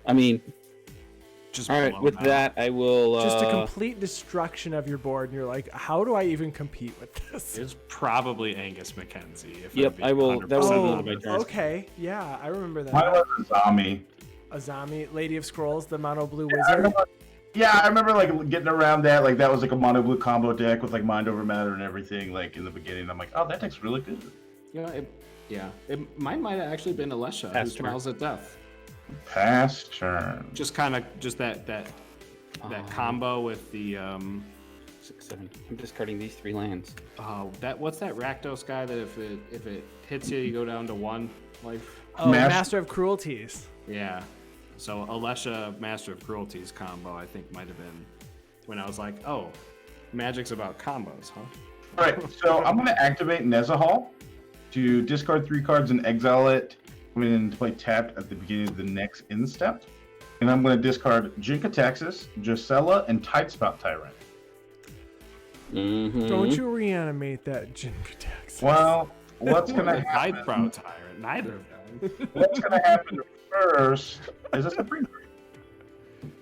I mean, Just all right. blown With out. that, I will. Just a complete destruction of your board, and you're like, how do I even compete with this? It's probably Angus Mackenzie. If Yep, I'm being I will- that will 100% be one of honest. my turns. Okay, yeah, I remember Mine that. was Azami. Azami, Lady of Scrolls, the mono blue I wizard. remember, I remember like getting around that. Like that was like a mono blue combo deck with like Mind Over Matter and everything. Like in the beginning, I'm like, oh, that deck's really good. You know, mine might have actually been Alesha, who Pass turn. smiles at death. Pass turn. Just kind of that combo with the 6, 7. I'm discarding these 3 lands. what's that Rakdos guy that if it hits you, you go down to 1 life. Oh, Master- Master of Cruelties. Yeah. So Alesha Master of Cruelties combo, I think might have been when I was like, oh, Magic's about combos, huh? All right, so I'm gonna activate Nezahal to discard 3 cards and exile it. I'm going to play tapped at the beginning of the next end step. And I'm going to discard Jinkataxis, Josella, and Tidespout Tyrant. Mm-hmm. Don't you reanimate that Jinkataxis. Well, what's going to Hide happen? Proud Tyrant, neither of them. What's going to happen first is a Supreme Verdict.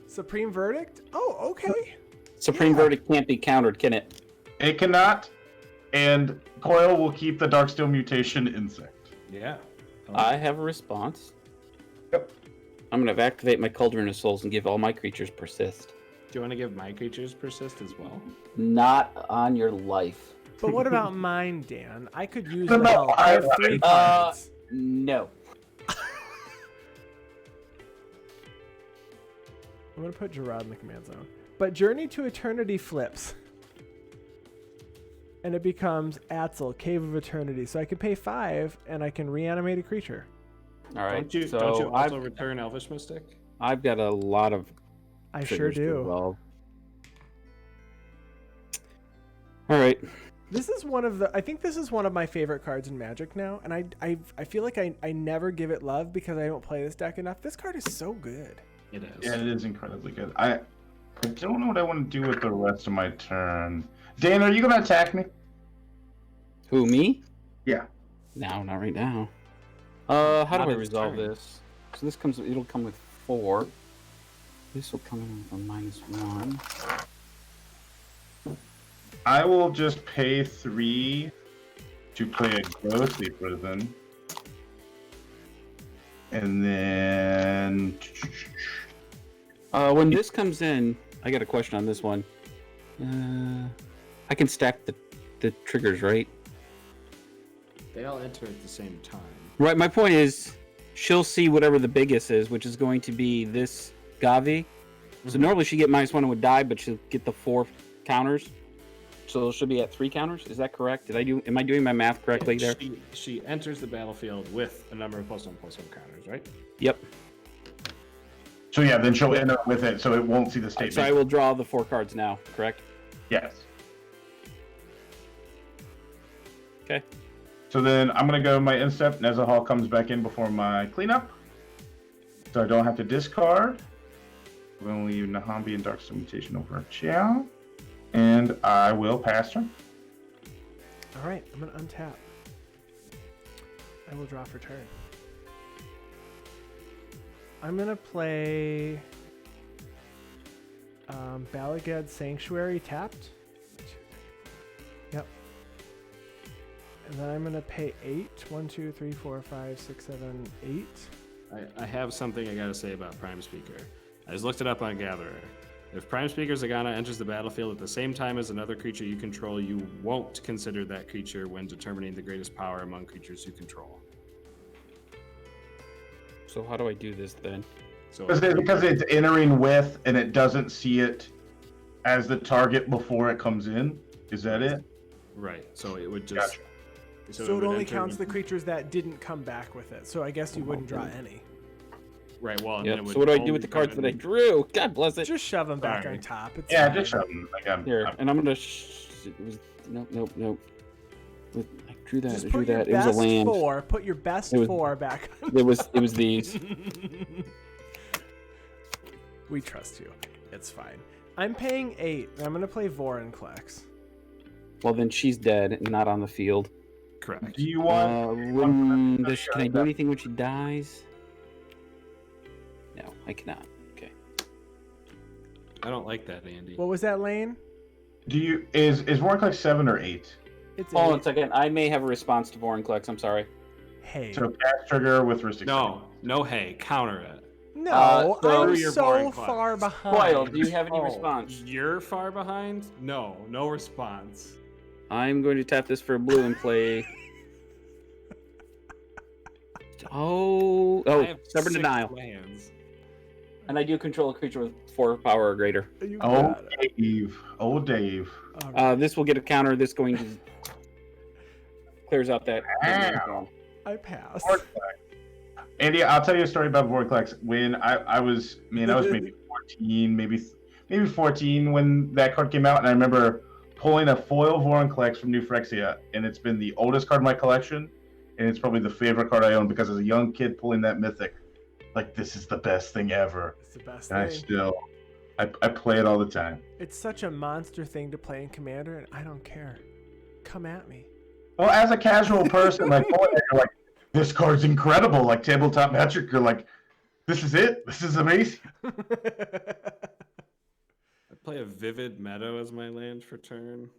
Supreme Verdict? Oh, okay. Supreme Verdict can't be countered, can it? It cannot, and Coil will keep the Darksteel Mutation Insect. Yeah. I have a response. Yep. I'm going to activate my Cauldron of Souls and give all my creatures persist. Do you want to give my creatures persist as well? Not on your life. But what about mine, Dan? I could use What the about help. I have 3 cards. No. I'm going to put Jarad in the command zone. But Journey to Eternity flips. And it becomes Atzel, Cave of Eternity. So I can pay 5 and I can reanimate a creature. All right. Don't you so also return Elvish Mystic? I've got a lot of I sure triggers to do. resolve. All right. This is I think this is one of my favorite cards in Magic now. And I feel like I never give it love because I don't play this deck enough. This card is so good. It is. Yeah, it is incredibly good. I don't know what I want to do with the rest of my turn. Dan, are you going to attack me? Who, me? Yeah. No, not right now. How do Not I his resolve turn. this? So it'll come with 4. This will come in with a -1. I will just pay 3 to play a Ghostly Prison. And then... When this comes in, I got a question on this one. I can stack the triggers, right? They all enter at the same time. Right, my point is, she'll see whatever the biggest is, which is going to be this Gavi. So normally she'd get -1 and would die, but she'll get the 4 counters. So she'll be at 3 counters. Is that correct? Am I doing my math correctly there? She enters the battlefield with a number of +1/+1 counters, right? Yep. So yeah, then she'll end up with it, so it won't see the statement. So I will draw the 4 cards now, correct? Yes. Okay. So then I'm going to go my end step. Nezahal comes back in before my cleanup. So I don't have to discard. I'm going to leave Niambi and Dark Mutation over at Chow. And I will pass turn. All right, I'm going to untap. I will draw for turn. I'm going to play Balagad Sanctuary tapped. Yep. And then I'm going to pay 8. 1, 2, 3, 4, 5, 6, 7, 8. I have something I gotta say about Prime Speaker. I just looked it up on Gatherer. If Prime Speaker Zagana enters the battlefield at the same time as another creature you control, you won't consider that creature when determining the greatest power among creatures you control. So how do I do this then? So Because it's entering with, and it doesn't see it as the target before it comes in. Is that it? right, so it would just. Gotcha. So it would only enter counts the into- creatures that didn't come back with it. So I guess you wouldn't draw any. Right. Well, and Yep. then it would So what do I do only with the cards come that I in- drew? God bless it. Just shove them back Sorry. on top. It's Yeah, fine. just shove them. Like Here, and I'm gonna. Nope. I drew that. Just I drew put your that. It was best a land. 4. Put your best It was- 4 back. It was these. We trust you. It's fine. I'm paying 8. And I'm gonna play Vorinclex. Well, then she's dead and not on the field. Correct. Do you want? Can I do anything when she dies? No, I cannot. Okay. I don't like that, Andy. What was that, Lane? Do you? Is Warncliffe 7 or 8? It's Hold on 8. a second. I may have a response to Vorinclex. I'm sorry. Hey. So cast trigger with wrist. No, hey, counter it. No, so I'm your so Vorinclex. far behind. Coil, do you have any Oh. response? You're far behind? No response. I'm going to tap this for a blue and play. I have Stubborn 6 Denial. lands. And I do control a creature with 4 power or greater. You Oh, got it. Dave. Oh, Dave. All right. This will get a counter. This going to clears out that. Ow. I pass. Andy, I'll tell you a story about Vortex. When I was maybe 14, maybe 14 when that card came out, and I remember pulling a foil Vorinclex from New Phyrexia, and it's been the oldest card in my collection, and it's probably the favorite card I own because as a young kid pulling that mythic, like this is the best thing ever. It's the best And thing. I play it all the time. It's such a monster thing to play in Commander, and I don't care. Come at me. Well, as a casual person, like pulling it, you're like, this card's incredible. Like tabletop Magic, you're like, this is it. This is amazing. I play a Vivid Meadow as my land for turn.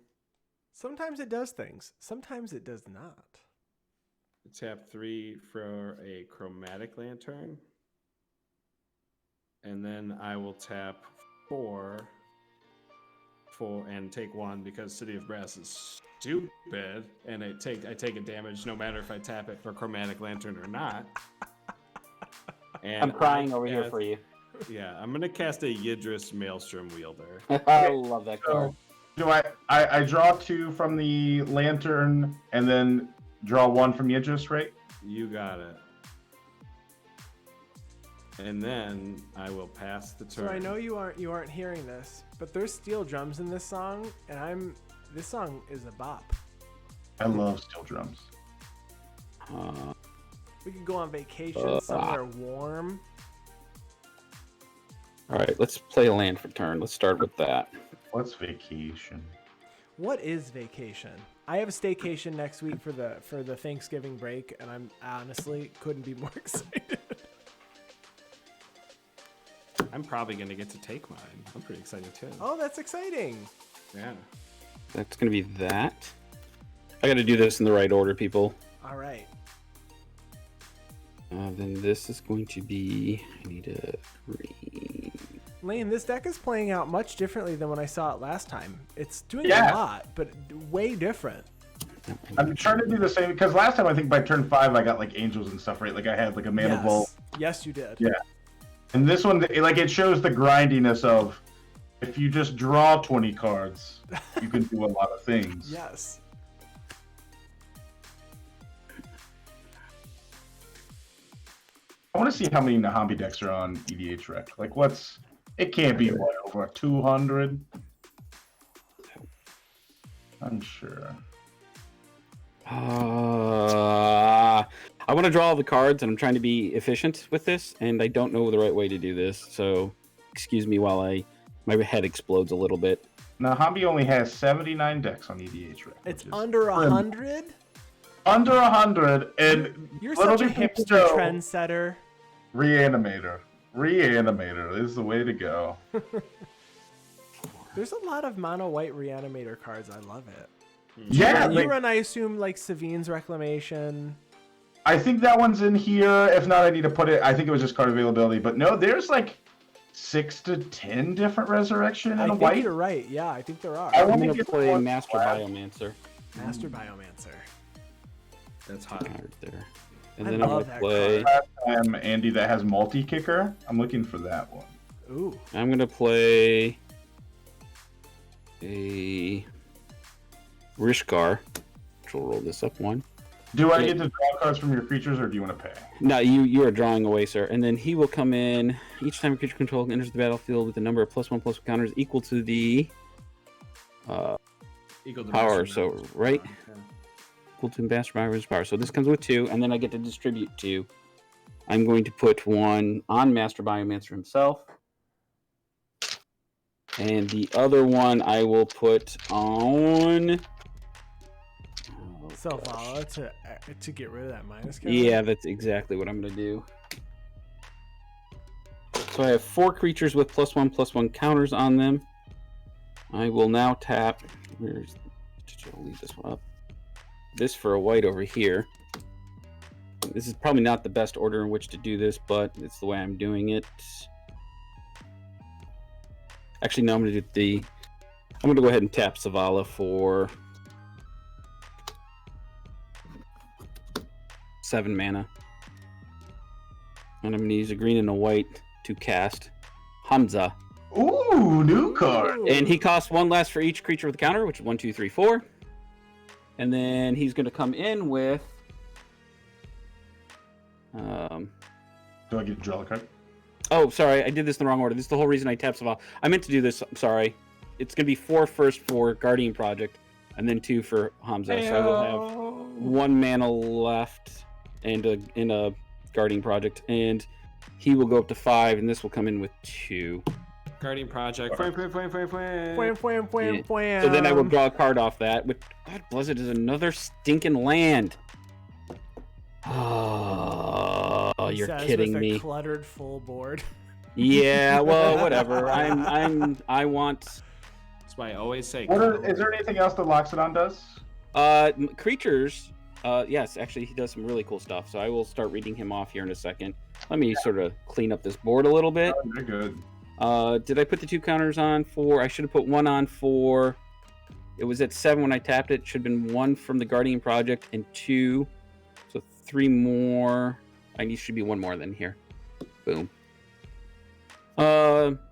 Sometimes it does things. Sometimes it does not. Tap 3 for a Chromatic Lantern. And then I will tap 4 and take 1 because City of Brass is stupid, and I take a damage no matter if I tap it for Chromatic Lantern or not. And I'm crying over here cast- for you. Yeah, I'm gonna cast a Yidris Maelstrom Wielder. I love that card. Do I draw 2 from the lantern and then draw 1 from Yidris, right? You got it. And then I will pass the turn. So I know you aren't hearing this, but there's steel drums in this song, and this song is a bop. I love steel drums. Uh, We could go on vacation somewhere warm. all right, let's play a land for turn. Let's start with that. What's vacation? What is vacation? I have a staycation next week for the Thanksgiving break, and I'm honestly couldn't be more excited. I'm probably gonna get to take mine. I'm pretty excited too. Oh, that's exciting. Yeah. That's going to be that. I got to do this in the right order, people. All right. Then this is going to be. I need a green. Lane, this deck is playing out much differently than when I saw it last time. It's doing Yeah. a lot, but way different. I'm trying to do the same because last time I think by turn 5 I got like angels and stuff, right? Like I had like a mana Yes. vault. Yes, you did. Yeah. And this one, it shows the grindiness of if you just draw 20 cards, you can do a lot of things. Yes. I want to see how many Niambi decks are on EDH Rec. Like, it can't be what, over 200? I'm sure. I want to draw all the cards, and I'm trying to be efficient with this, and I don't know the right way to do this. So, excuse me while my head explodes a little bit. Niambi only has 79 decks on EDH Rec. It's which is under prim. 100. Under 100, and You're little such a do people hipster know, trendsetter. Reanimator. This is the way to go. There's a lot of mono white reanimator cards. I love it. Yeah, You run, I assume, like Savine's Reclamation. I think that one's in here. If not, I need to put it. I think it was just card availability. But no, there's like 6 to 10 different resurrection in I a think white. you're right. Yeah, I think there are. I I'm want to gonna get play one Master flat. Biomancer Master Biomancer. That's hot. right there, and I then I'm love gonna that play. Andy, that has multi-kicker. I'm looking for that one. Ooh. I'm gonna play a Rishkar, which will roll this up one. Do I get to draw cards from your creatures, or do you want to pay? No, you are drawing away, sir. And then he will come in each time a creature control enters the battlefield with a number of +1/+1 counters equal to the Equal to power. Master So Biomancer. right, Yeah. equal to Master Biomancer's power. So this comes with 2, and then I get to distribute 2. I'm going to put 1 on Master Biomancer himself, and the other one I will put on. Selvala to get rid of that minus counter. Yeah, that's exactly what I'm going to do. So I have 4 creatures with +1/+1 counters on them. I will now tap. I'll leave this one up. This for a white over here. This is probably not the best order in which to do this, but it's the way I'm doing it. Actually, no, I'm going to do I'm going to go ahead and tap Savala for 7 mana. And I'm going to use a green and a white to cast Hamza. Ooh, new card. And he costs 1 less for each creature with a counter, which is 1, 2, 3, 4. And then he's going to come in with. Do I get to draw a card? Oh, sorry, I did this in the wrong order. This is the whole reason I tapped Savala. I meant to do this. I'm sorry. It's going to be 4 first for Guardian Project, and then 2 for Hamza. So I will have 1 mana left and in a Guardian Project, and he will go up to 5, and this will come in with 2. Guardian Project. Fwam, fwam, fwam, fwam, fwam. Wham, wham, wham, Yeah. wham. So then I will draw a card off that. Which, God bless it, is another stinking land. Oh, you're Says kidding with me. A cluttered full board. Yeah, well, whatever. I want That's why I always say. Is there anything else that Loxodon does? creatures. Yes, actually, he does some really cool stuff. So I will start reading him off here in a second. Let me sort of clean up this board a little bit. Oh, you're good. Did I put the 2 counters on for? I should have put 1 on for. It was at 7 when I tapped it. Should have been 1 from the Guardian Project and 2. So 3 more. Should be 1 more than here. Boom.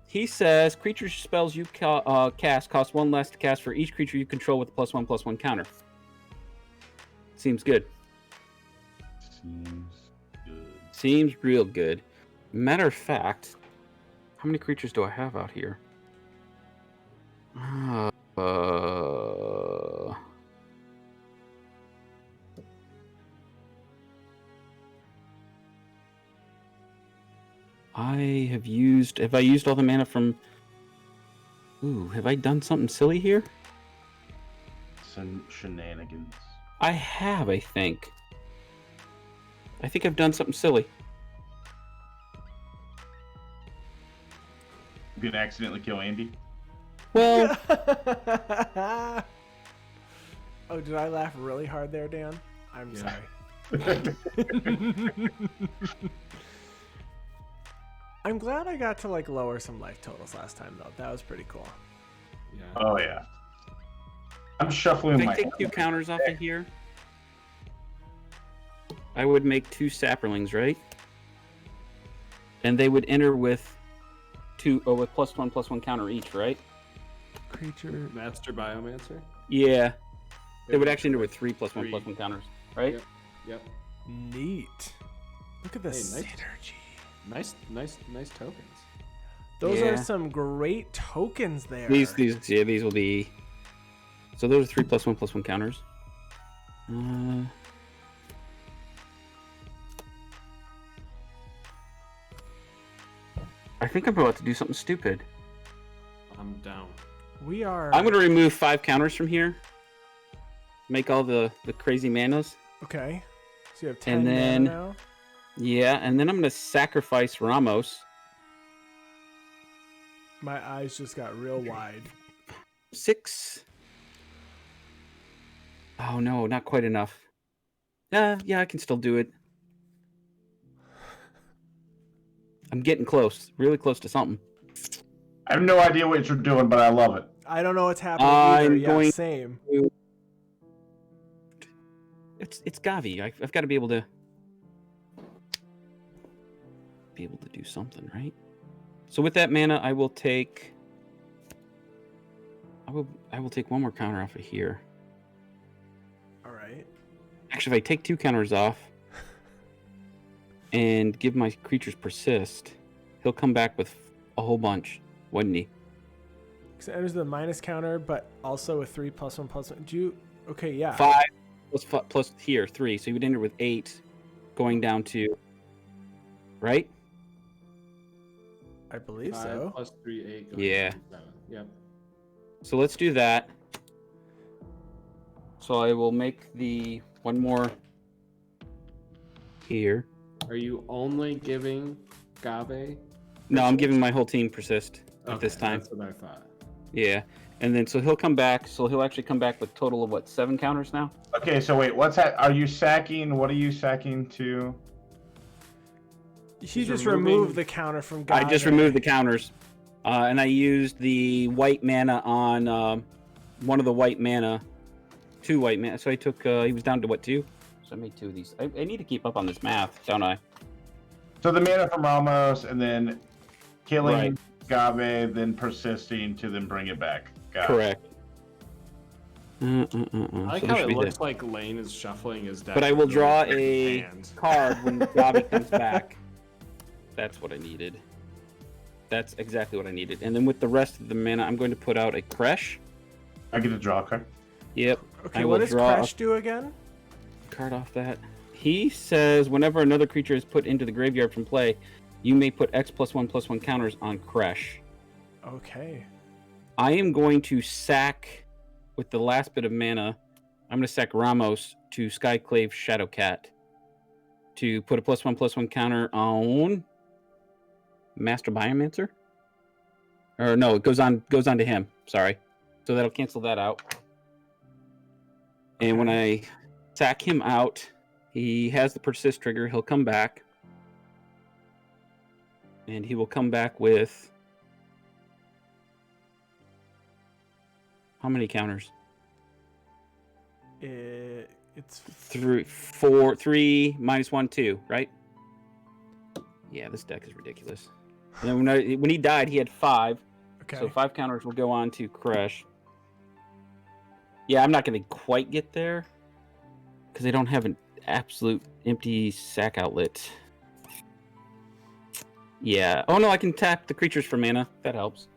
He says creature spells you cast cost 1 less to cast for each creature you control with a +1/+1 counter. Seems good. Seems good. Seems real good. Matter of fact, how many creatures do I have out here? Have I used all the mana from... Ooh, have I done something silly here? Some shenanigans. I have, I think. I think I've done something silly. You can accidentally kill Andy. Well, Oh, did I laugh really hard there, Dan? I'm Yeah. sorry. I'm glad I got to like lower some life totals last time though. That was pretty cool. Yeah. Oh yeah. I'm shuffling if my. I take 2 counters off of here, I would make 2 sapperlings, right? And they would enter with with +1/+1 counter each, right? Creature. Master Biomancer. Yeah. They would actually enter with 3 Three. +1/+1 counters, right? Yep. Yep. Neat. Look at the Hey, nice. synergy. Nice tokens. Those Yeah. are some great tokens there. These will be. So those are 3 +1/+1 counters. I think I'm about to do something stupid. I'm down. We are. I'm going to remove 5 counters from here. Make all the crazy manas. Okay. So you have 10 And then- mana now. Yeah, and then I'm going to sacrifice Ramos. My eyes just got real wide. 6. Oh no, not quite enough. Yeah, I can still do it. I'm getting close, really close to something. I have no idea what you're doing, but I love it. I don't know what's happening either. I'm Yeah, going same. It's Gavi. I've got to be able to do something, right? So with that mana, I will take one more counter off of here. All right. Actually, if I take 2 counters off and give my creatures persist, he'll come back with a whole bunch, wouldn't he? So it enters the minus counter, but also a 3+1/+1. Do you? Okay, yeah. 5 plus here 3, so he would enter with 8, going down to, right? I believe 5 so. plus 3, 8. Yeah. 7. Yep. So let's do that. So I will make the one more here. Are you only giving Gave? No, I'm giving my whole team persist at Okay, this time. That's what I thought. Yeah. And then so he'll come back. So he'll actually come back with a total of what, 7 counters now? Okay, so wait, what's that? Are you sacking? What are you sacking to? He just removing- removed the counter from I just Gaia. removed the counters. And I used the white mana on one of the white mana, 2 white mana. So I took, he was down to what, 2? So I made 2 of these. I need to keep up on this math, don't I? So the mana from Ramos, and then killing Right. Gave, then persisting to then bring it back. Got it. Correct. I like So how this it should be looks the like Lane is shuffling his deck. But I will with draw his a hand. card when Gavi comes back. That's what I needed. That's exactly what I needed. And then with the rest of the mana, I'm going to put out a Kresh. I get to draw a card. Yep. Okay, I what will does draw Crash do again? a card off that. He says whenever another creature is put into the graveyard from play, you may put X+1/+1 counters on Kresh. Okay. I am going to sack, with the last bit of mana, I'm going to sack Ramos to Skyclave Shadowcat to put a +1/+1 counter on Master Biomancer. Or no, it goes on to him. Sorry. So that'll cancel that out. And when I sack him out, he has the persist trigger. He'll come back. And he will come back with how many counters? It's 3, 4, 3, -1, 2, right? Yeah, this deck is ridiculous. And then when he died, he had 5. okay. So 5 counters will go on to Kresh. Yeah, I'm not going to quite get there because I don't have an absolute empty sack outlet. Yeah. Oh no, I can tap the creatures for mana. That helps.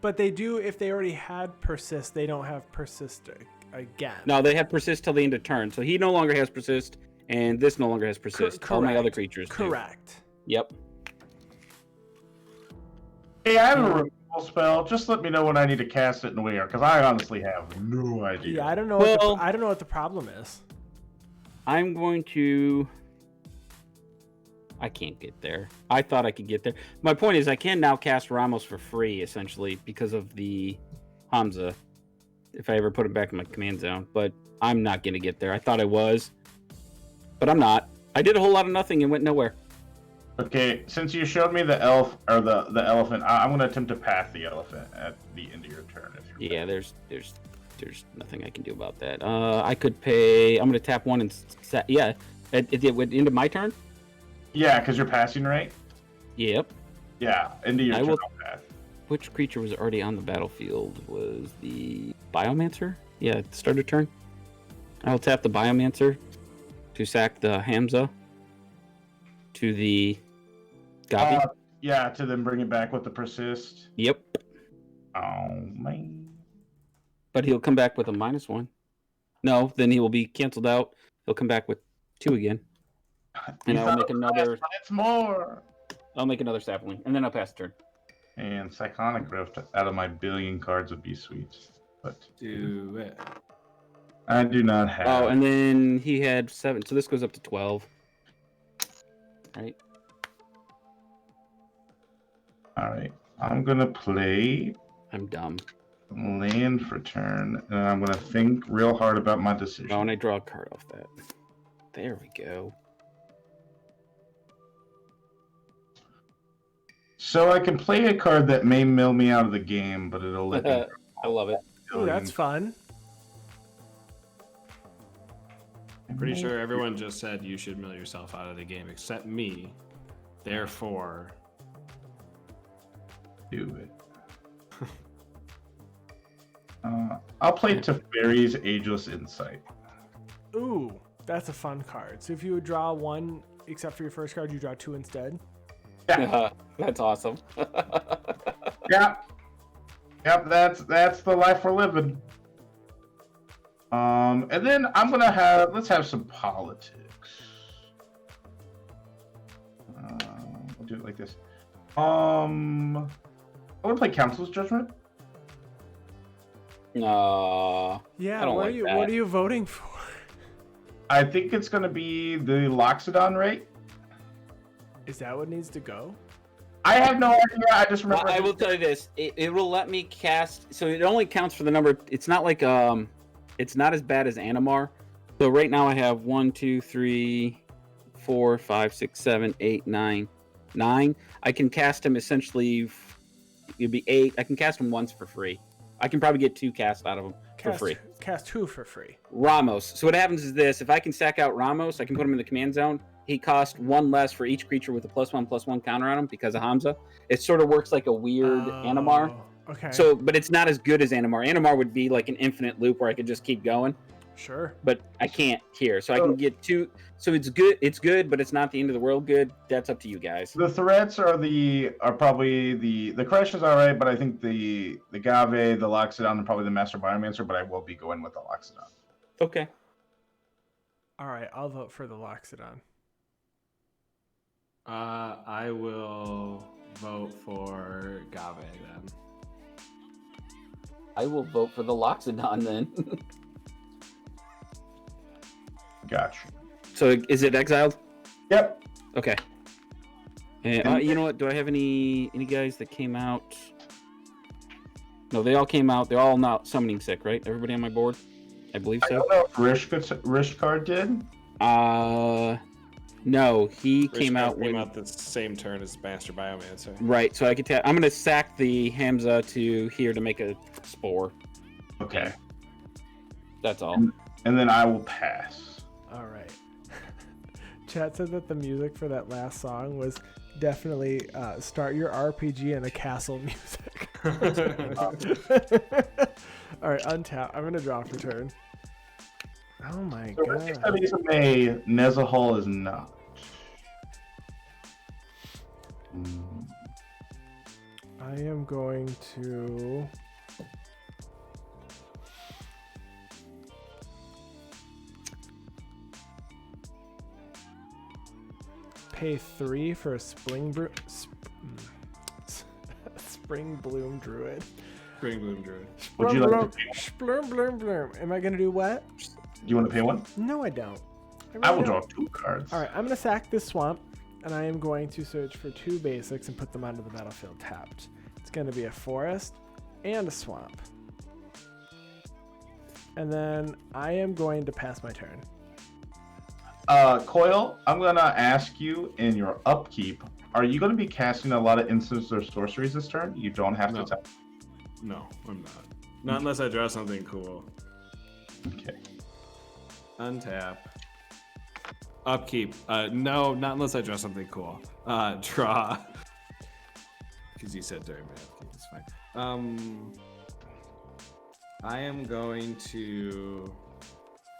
But they do, if they already had persist, they don't have persist again. No, they have persist till the end of turn. So he no longer has persist, and this no longer has persist. All my other correct. creatures do. Correct. Yep. Hey, I have a removal spell. Just let me know when I need to cast it and where, because I honestly have no idea. Yeah, I don't know. Well- I don't know what the problem is. I'm going to... I can't get there. I thought I could get there. My point is I can now cast Ramos for free, essentially, because of the Hamza, if I ever put him back in my command zone. But I'm not going to get there. I thought I was, but I'm not. I did a whole lot of nothing and went nowhere. Okay, since you showed me the elf or the elephant, I'm going to attempt to path the elephant at the end of your turn. If you're Yeah, there's nothing I can do about that. I could pay... I'm going to tap 1 and... Yeah, at the end of my turn? Yeah, because you're passing, right? Yep. Yeah, into your I turn will- path. Which creature was already on the battlefield? Was the Biomancer? Yeah, at the start of turn. I'll tap the Biomancer to sack the Hamza to the Gavi. Yeah, to then bring it back with the persist. Yep. Oh, man. But he'll come back with a -1. No, then he will be canceled out. He'll come back with 2 again. And I'll make another... It's more. I'll make another sapling, and then I'll pass the turn. And Cyclonic Rift out of my billion cards would be sweet. But Do it. I do not have. Oh, and then he had 7, so this goes up to 12. Right? All right. I'm going to play. I'm dumb. Land for turn, and I'm gonna think real hard about my decision. Oh, and I draw a card off that. There we go. So I can play a card that may mill me out of the game, but it'll let me. I love it. Ooh, that's fun. Pretty sure everyone just said you should mill yourself out of the game except me. Therefore, Do it. I'll play Teferi's Ageless Insight. Ooh, that's a fun card. So if you would draw one, except for your first card, you draw two instead. Yeah. That's awesome. Yeah. Yep, that's the life we're living. And then let's have some politics. We'll do it like this. I want to play Council's Judgment. No. Yeah, I don't what like are you that. what are you voting for? I think it's going to be the Loxodon rate. Is that what needs to go? I have no idea. I just remember. I will tell you this. It will let me cast. So it only counts for the number. It's not like it's not as bad as Animar. So right now I have 1, 2, 3, 4, 5, 6, 7, 8, 9, 9. I can cast him essentially. It'd be 8. I can cast him once for free. I can probably get 2 cast out of him for free. Cast 2 for free. Ramos. So what happens is this: if I can sack out Ramos, I can put him in the command zone. He costs 1 less for each creature with a +1/+1 counter on him because of Hamza. It sort of works like a weird Animar. Okay. So, but it's not as good as Animar. Animar would be like an infinite loop where I could just keep going, sure. but I can't here. So I can get 2. So it's good. It's good, but it's not the end of the world good. That's up to you guys. The threats are probably the crush is all right, but I think the Gave, the Loxodon, and probably the Master Biomancer. But I will be going with the Loxodon. Okay. All right, I'll vote for the Loxodon. I will vote for Gave then. I will vote for the Loxodon then. Gotcha. So is it exiled? Yep. Okay. And you know what? Do I have any guys that came out? No, they all came out. They're all not summoning sick, right? Everybody on my board? I believe I so. don't know if Rishkard did. No, he Rich came out came out the same turn as Master Biomancer. right. So I could tell. I'm gonna sack the Hamza to here to make a spore. Okay. That's all. And then I will pass. All right. Chat said that the music for that last song was definitely start your RPG in a castle music. All right, untap. I'm gonna draw for turn. Oh my So god. Rishkard is a May. Nezahal is not. I am going to pay 3 for a Spring Bloom Druid. Spring Bloom Druid. Would you like Bloom, to pay bloom, bloom, bloom. Am I gonna do what? Do you want to pay one? No, I don't. I will really draw don't. 2 cards. All right, I'm gonna sack this swamp, and I am going to search for 2 basics and put them onto the battlefield tapped. It's gonna be a forest and a swamp. And then I am going to pass my turn. Coil, I'm gonna ask you in your upkeep. Are you gonna be casting a lot of instants or sorceries this turn? You don't have No. to tap. No, I'm not. Not unless I draw something cool. Okay. Untap. Upkeep. No, not unless I draw something cool. Draw. Because you said during my upkeep. It's fine. I am going to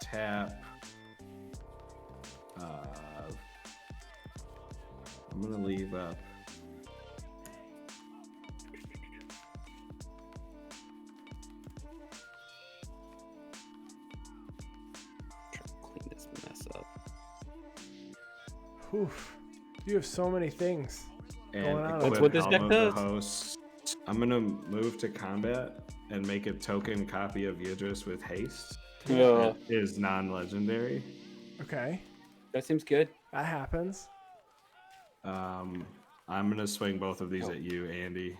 tap. I'm gonna leave up. Clean this mess up. Oof. You have so many things. And Going on. equip That's what this all deck of does. the hosts. I'm gonna move to combat and make a token copy of Yidris with haste. Yeah. That is non-legendary. Okay, That seems good. that happens. I'm gonna swing both of these at you, Andy.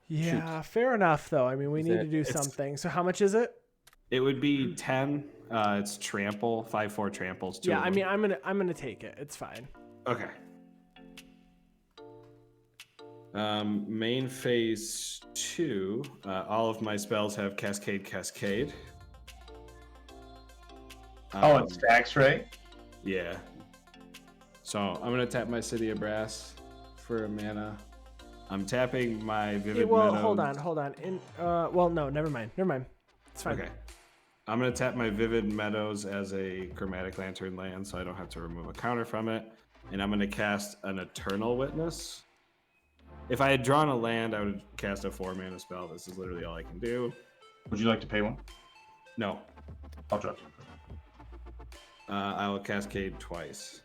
Yeah, fair enough though. I mean, we need to do something. So how much is it? It would be 10. It's trample, 5/4 tramples. Yeah, I mean, I'm gonna take it. It's fine. Okay. Main phase 2. All of my spells have cascade. Oh, it stacks, right? Yeah. So I'm gonna tap my City of Brass for a mana. I'm tapping my Vivid Meadows. Hold on. No, never mind. It's fine. Okay. I'm gonna tap my Vivid Meadows as a Chromatic Lantern land, so I don't have to remove a counter from it. And I'm gonna cast an Eternal Witness. If I had drawn a land, I would cast a 4-mana spell. This is literally all I can do. Would you like to pay one? No. I'll drop you. I will cascade twice.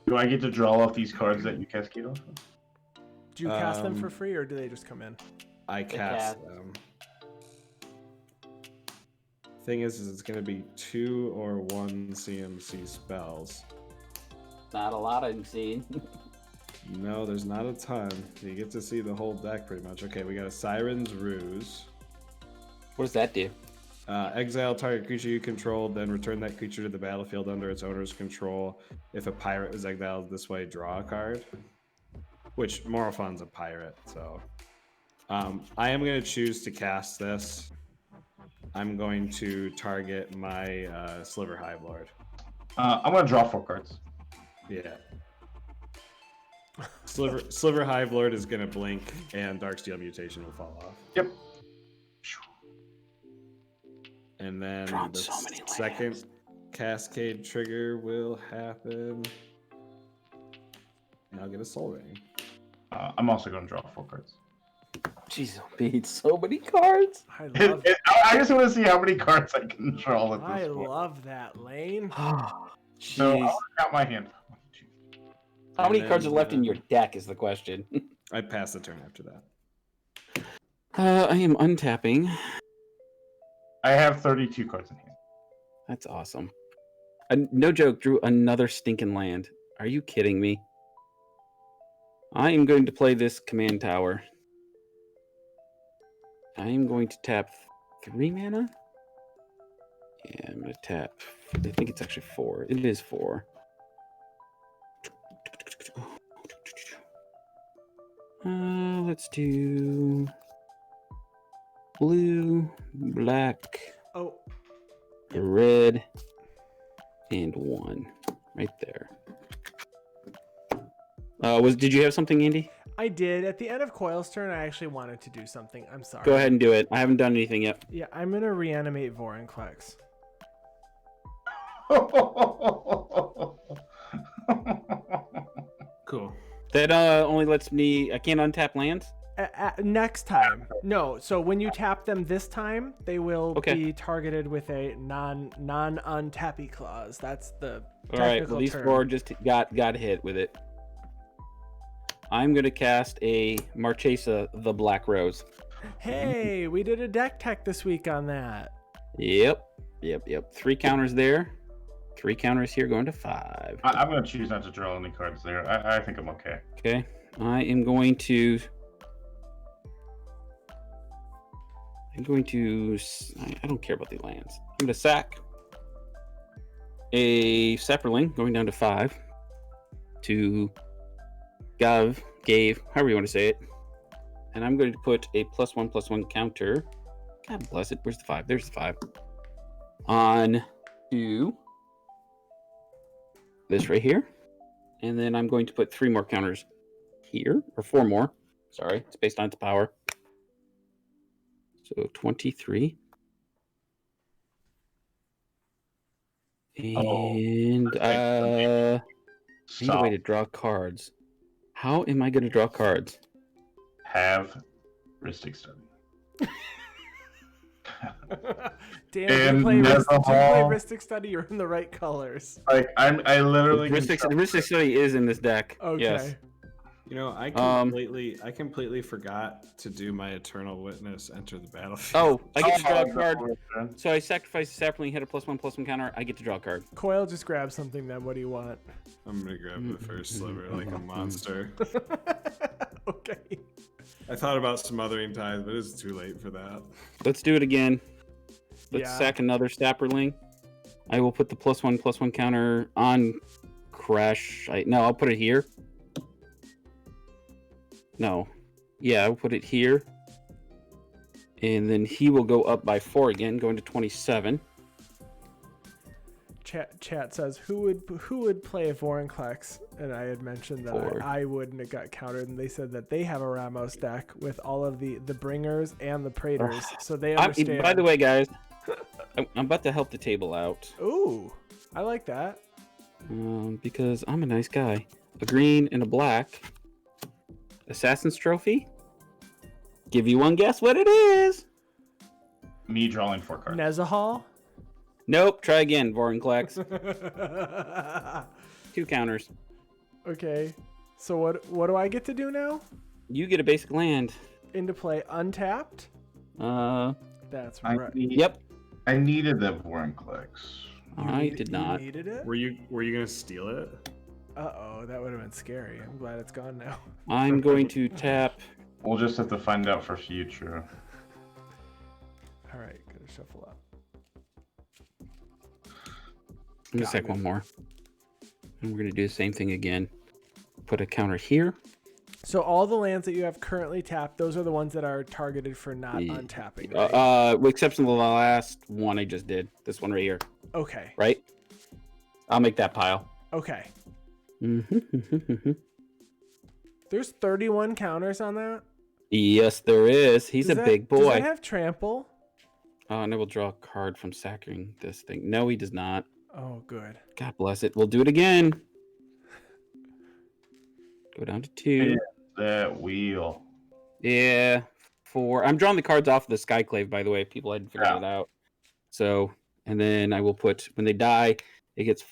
Do I get to draw off these cards that you cascade off? Do you cast them for free or do they just come in? I cast them. Thing is it's going to be 2 or 1 CMC spells. Not a lot I'm seeing. No, there's not a ton. You get to see the whole deck pretty much. Okay, we got a Siren's Ruse. What does that do? Exile target creature you control, then return that creature to the battlefield under its owner's control. If a pirate is exiled this way, draw a card. Which, Morophon's a pirate, so... I am going to choose to cast this. I'm going to target my Sliver Hive Lord. I'm going to draw 4 cards. Yeah. Sliver Hive Lord is going to blink, and Darksteel Mutation will fall off. Yep. And then Drawn the so many second lands. Cascade trigger will happen. And I'll get a Soul Ring. I'm also going to draw 4 cards. Jeez, I need so many cards. I love I just want to see how many cards I can draw at this point. love that, Lane. So Jeez. I'll count my hand. How many And cards are then, left in your deck is the question. I pass the turn after that. I am untapping. I have 32 cards in hand. That's awesome. No joke, drew another stinking land. Are you kidding me? I am going to play this command tower. I am going to tap 3 mana. Yeah, I'm going to tap. I think it's actually 4. It is 4. Let's do blue, black, red, and 1 right there. Did you have something, Andy? I did. At the end of Coil's turn, I actually wanted to do something. I'm sorry. Go ahead and do it. I haven't done anything yet. Yeah, I'm going to reanimate Vorinclex. Cool. That only lets me... I can't untap lands? Next time. No, so when you tap them this time, they will be targeted with a non-untappy clause. That's the All right, technical well, these term. 4 just got hit with it. I'm going to cast a Marchesa the Black Rose. Hey, we did a deck tech this week on that. Yep. 3 counters there. 3 counters here going to 5. I'm going to choose not to draw any cards there. I think I'm okay. Okay. I am going to... I don't care about the lands. I'm going to sack a Sapperling going down to 5 to gave, however you want to say it. And I'm going to put a +1/+1 counter. God bless it. Where's the 5? There's the 5. On to this right here. And then I'm going to put 3 more counters here, or 4 more. Sorry, it's based on its power. So 23. And I need a way to draw cards. How am I going to draw cards? Have Ristic Study. Dan, if you play Ristic Study, you're in the right colors. Like I literally Ristic Study is in this deck. Okay. Yes. You know, I completely forgot to do my Eternal Witness enter the battlefield. Oh, I get to draw a card. So I sacrifice the sapling, hit a +1/+1 counter. I get to draw a card. Coil, just grab something then. What do you want? I'm gonna grab the first sliver like a monster. Okay. I thought about smothering tithe, but it's too late for that. Let's do it again. Let's Yeah. sack another Sapperling. I will put the +1/+1 counter on Crash. No, I'll put it here. No. Yeah, I'll put it here. And then he will go up by 4 again, going to 27. Chat says who would play Vorinclex, and I had mentioned that 4. I wouldn't have got countered, and they said that they have a Ramos deck with all of the bringers and the Praetors, so they understand. By the way, guys, I'm about to help the table out. Ooh, I like that. Because I'm a nice guy. A green and a black. Assassin's Trophy. Give you one guess what it is. Me drawing 4 cards. Nezahal. Nope. Try again, Vorinclex. 2 counters. Okay, so what do I get to do now? You get a basic land. Into play untapped. That's I right. Yep. I needed the Vorinclex. I did not. You needed it? Were you gonna steal it? Uh-oh, that would have been scary. I'm glad it's gone now. I'm going to tap. We'll just have to find out for future. All right, gotta shuffle up. I'm gonna sack one more. And we're gonna do the same thing again. Put a counter here. So all the lands that you have currently tapped, those are the ones that are targeted for not untapping, right? With exception of the last one I just did. This one right here. Okay. Right? I'll make that pile. Okay. Mm-hmm. There's 31 counters on that? Yes, there is. He's a big boy. Does that have trample? And I will draw a card from sacking this thing. No, he does not. Oh, good. God bless it. We'll do it again. Go down to 2. Yeah, that wheel. Yeah, 4. I'm drawing the cards off of the Skyclave, by the way. People hadn't figured it out. So, and then I will put, when they die, it gets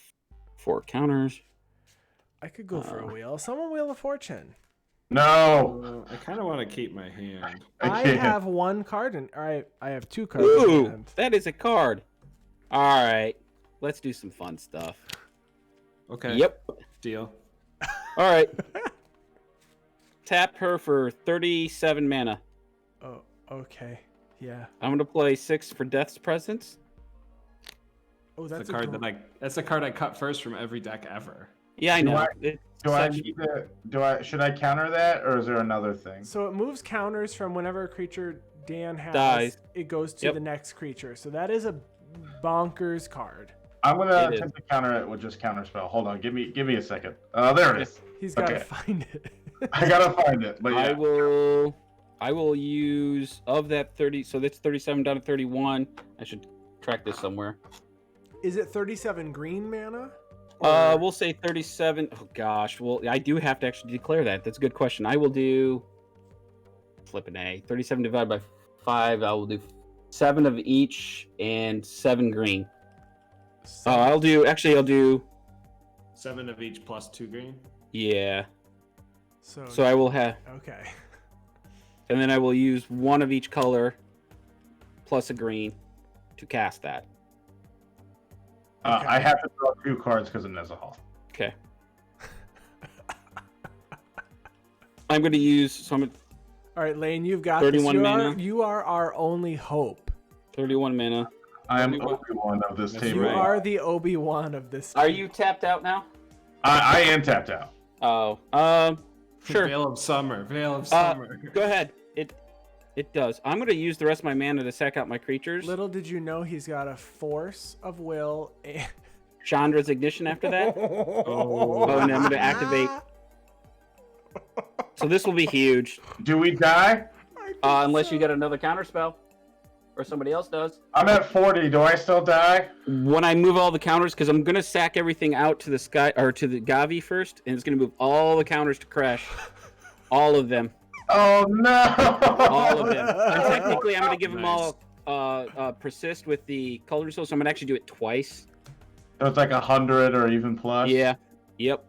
4 counters. I could go for a wheel. Someone Wheel of Fortune. No. I kind of want to keep my hand. I can't. have 1 card, and I have 2 cards. Ooh, in hand. that is a card. All right, let's do some fun stuff. Okay. Yep. Deal. All right. Tap her for 37 mana. Oh, okay. Yeah. I'm gonna play 6 for Death's Presence. Oh, That's that's the card that's the card I cut first from every deck ever. Yeah, I Do know. I- It's Do I such- need to? Should I counter that, or is there another thing? So it moves counters from whenever a creature Dan has. Dies. It goes to Yep. the next creature. So that is a bonkers card. I'm gonna It attempt to counter it with just counter spell. Hold on, give me a second. There it is. He's got to Okay. find it. I gotta find it, but I yeah. will use of that 30. So that's 37 down to 31. I should track this somewhere. Is it 37 green mana? We'll say 37. Oh gosh. Well, I do have to actually declare that. That's a good question. I will do flipping A. 37 divided by 5. I will do 7 of each and 7 green. I'll do 7 of each plus 2 green. yeah. So I will have, okay. and then I will use 1 of each color plus a green to cast that. Okay. I have to draw 2 cards because of Nezahal. Okay. I'm going to use some All right, Lane, you've got 31 this. mana. You are our only hope. 31 mana. I am Obi-Wan. Obi-Wan of this That's table. You right. are the Obi-Wan of this. Are team. you tapped out now? I am tapped out. Oh, sure. Veil of Summer. Veil of Summer. Go ahead. It does. I'm going to use the rest of my mana to sack out my creatures. Little did you know he's got a force of will. And... Chandra's Ignition after that. Oh, and I'm going to activate. So this will be huge. Do we die? Unless you get another counter spell. Or somebody else does. I'm at 40. Do I still die? When I move all the counters, because I'm going to sack everything out to the sky or to the Gavi first, and it's going to move all the counters to Crash. All of them. Oh no! All of them. And technically, I'm going to give them Nice. all persist with the color soul, so I'm going to actually do it twice. So it's like 100 or even plus. Yeah. Yep.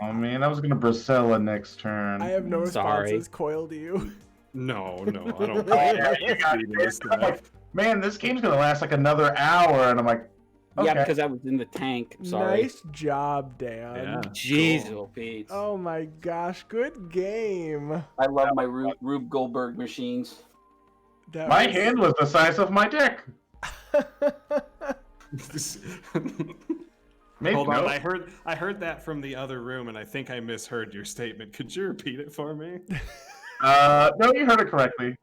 Oh man, I was gonna Bracella next turn. I have no Sorry. responses. Coil to you. No, I don't Oh, play yeah, you got speed in this I'm like, deck. man, this game's gonna last like another hour, and I'm like, okay. Yeah, because I was in the tank. Sorry. Nice job, Dan. Yeah. Jeez, Cool. Pete. Oh my gosh, good game. I love my Rube Goldberg machines. That My was- hand was the size of my dick. Make Hold on, note. I heard that from the other room, and I think I misheard your statement. Could you repeat it for me? No, you heard it correctly.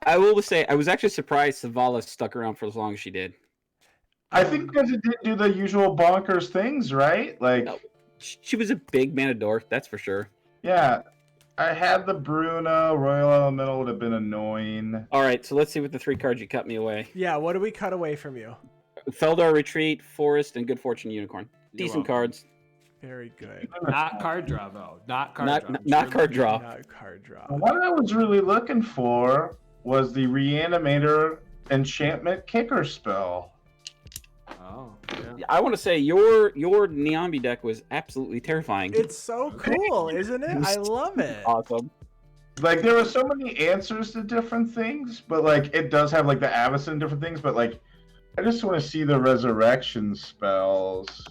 I will say, I was actually surprised Savala stuck around for as long as she did. I think because it didn't do the usual bonkers things, right? Like, No. She was a big Manador, that's for sure. yeah, I had the Bruno. Royal Elemental would have been annoying. All right, so let's see what the 3 cards you cut me away. Yeah, what do we cut away from you? Feldar Retreat, Forest, and Good Fortune Unicorn. You're Decent welcome. cards. Very good. Not card draw, though. Not card draw. Not card draw. Not card draw. What I was really looking for was the Reanimator Enchantment Kicker spell. Oh, yeah. I want to say your Niambi deck was absolutely terrifying. It's so cool, isn't it? I love it. awesome. Like, there were so many answers to different things, but, like, it does have, like, the Avacyn different things, but, like, I just want to see the Resurrection spells.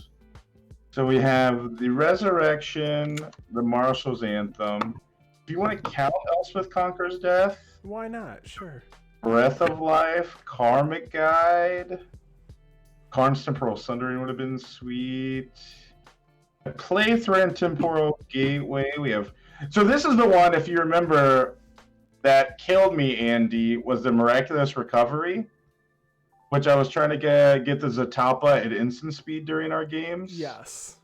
So we have the Resurrection, the Marshal's Anthem. Do you want to count Elspeth Conquers Death? Why not? Sure. Breath of Life, Karmic Guide, Karn's Temporal Sundering would have been sweet. Playthread Temporal Gateway. We have. So this is the one, if you remember, that killed me, Andy, was the Miraculous Recovery, which I was trying to get the Zatalpa at instant speed during our games. Yes.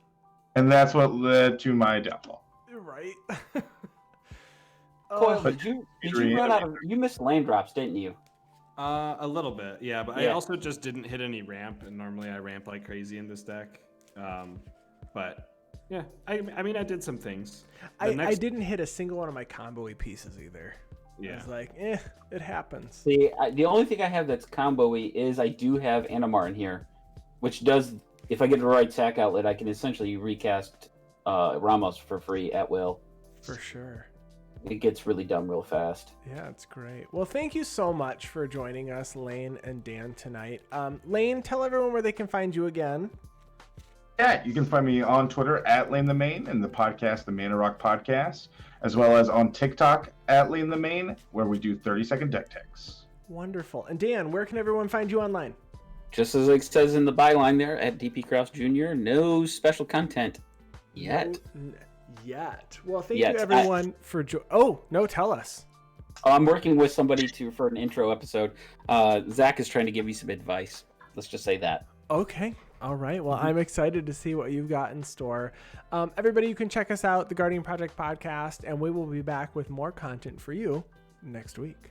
And that's what led to my downfall. You're right. Coil, Oh, did you run out of? You missed land drops, didn't you? A little bit, yeah. But I Yeah. also just didn't hit any ramp, and normally I ramp like crazy in this deck. But yeah, I mean, I did some things. I didn't hit a single one of my combo-y pieces either. I Yeah. was like, it happens. See, the only thing I have that's combo-y is I do have Animar in here, which does, if I get the right sack outlet, I can essentially recast Ramos for free at will. For sure. It gets really dumb real fast. Yeah, it's great. Well, thank you so much for joining us, Lane and Dan, tonight. Lane, tell everyone where they can find you again. Yeah, you can find me on Twitter at Lane the Main and the podcast, the Mana Rock Podcast, as well as on TikTok at Lane the Main, where we do 30-second deck techs. Wonderful. And Dan, where can everyone find you online? Just as it says in the byline there, at DP Kraus Jr., no special content yet. Yet. Well, thank Yet. you everyone for Oh, no, tell us. I'm working with somebody for an intro episode. Zach is trying to give me some advice. Let's just say that. Okay. All right. Well, I'm excited to see what you've got in store. Everybody, you can check us out, the Guardian Project Podcast, and we will be back with more content for you next week.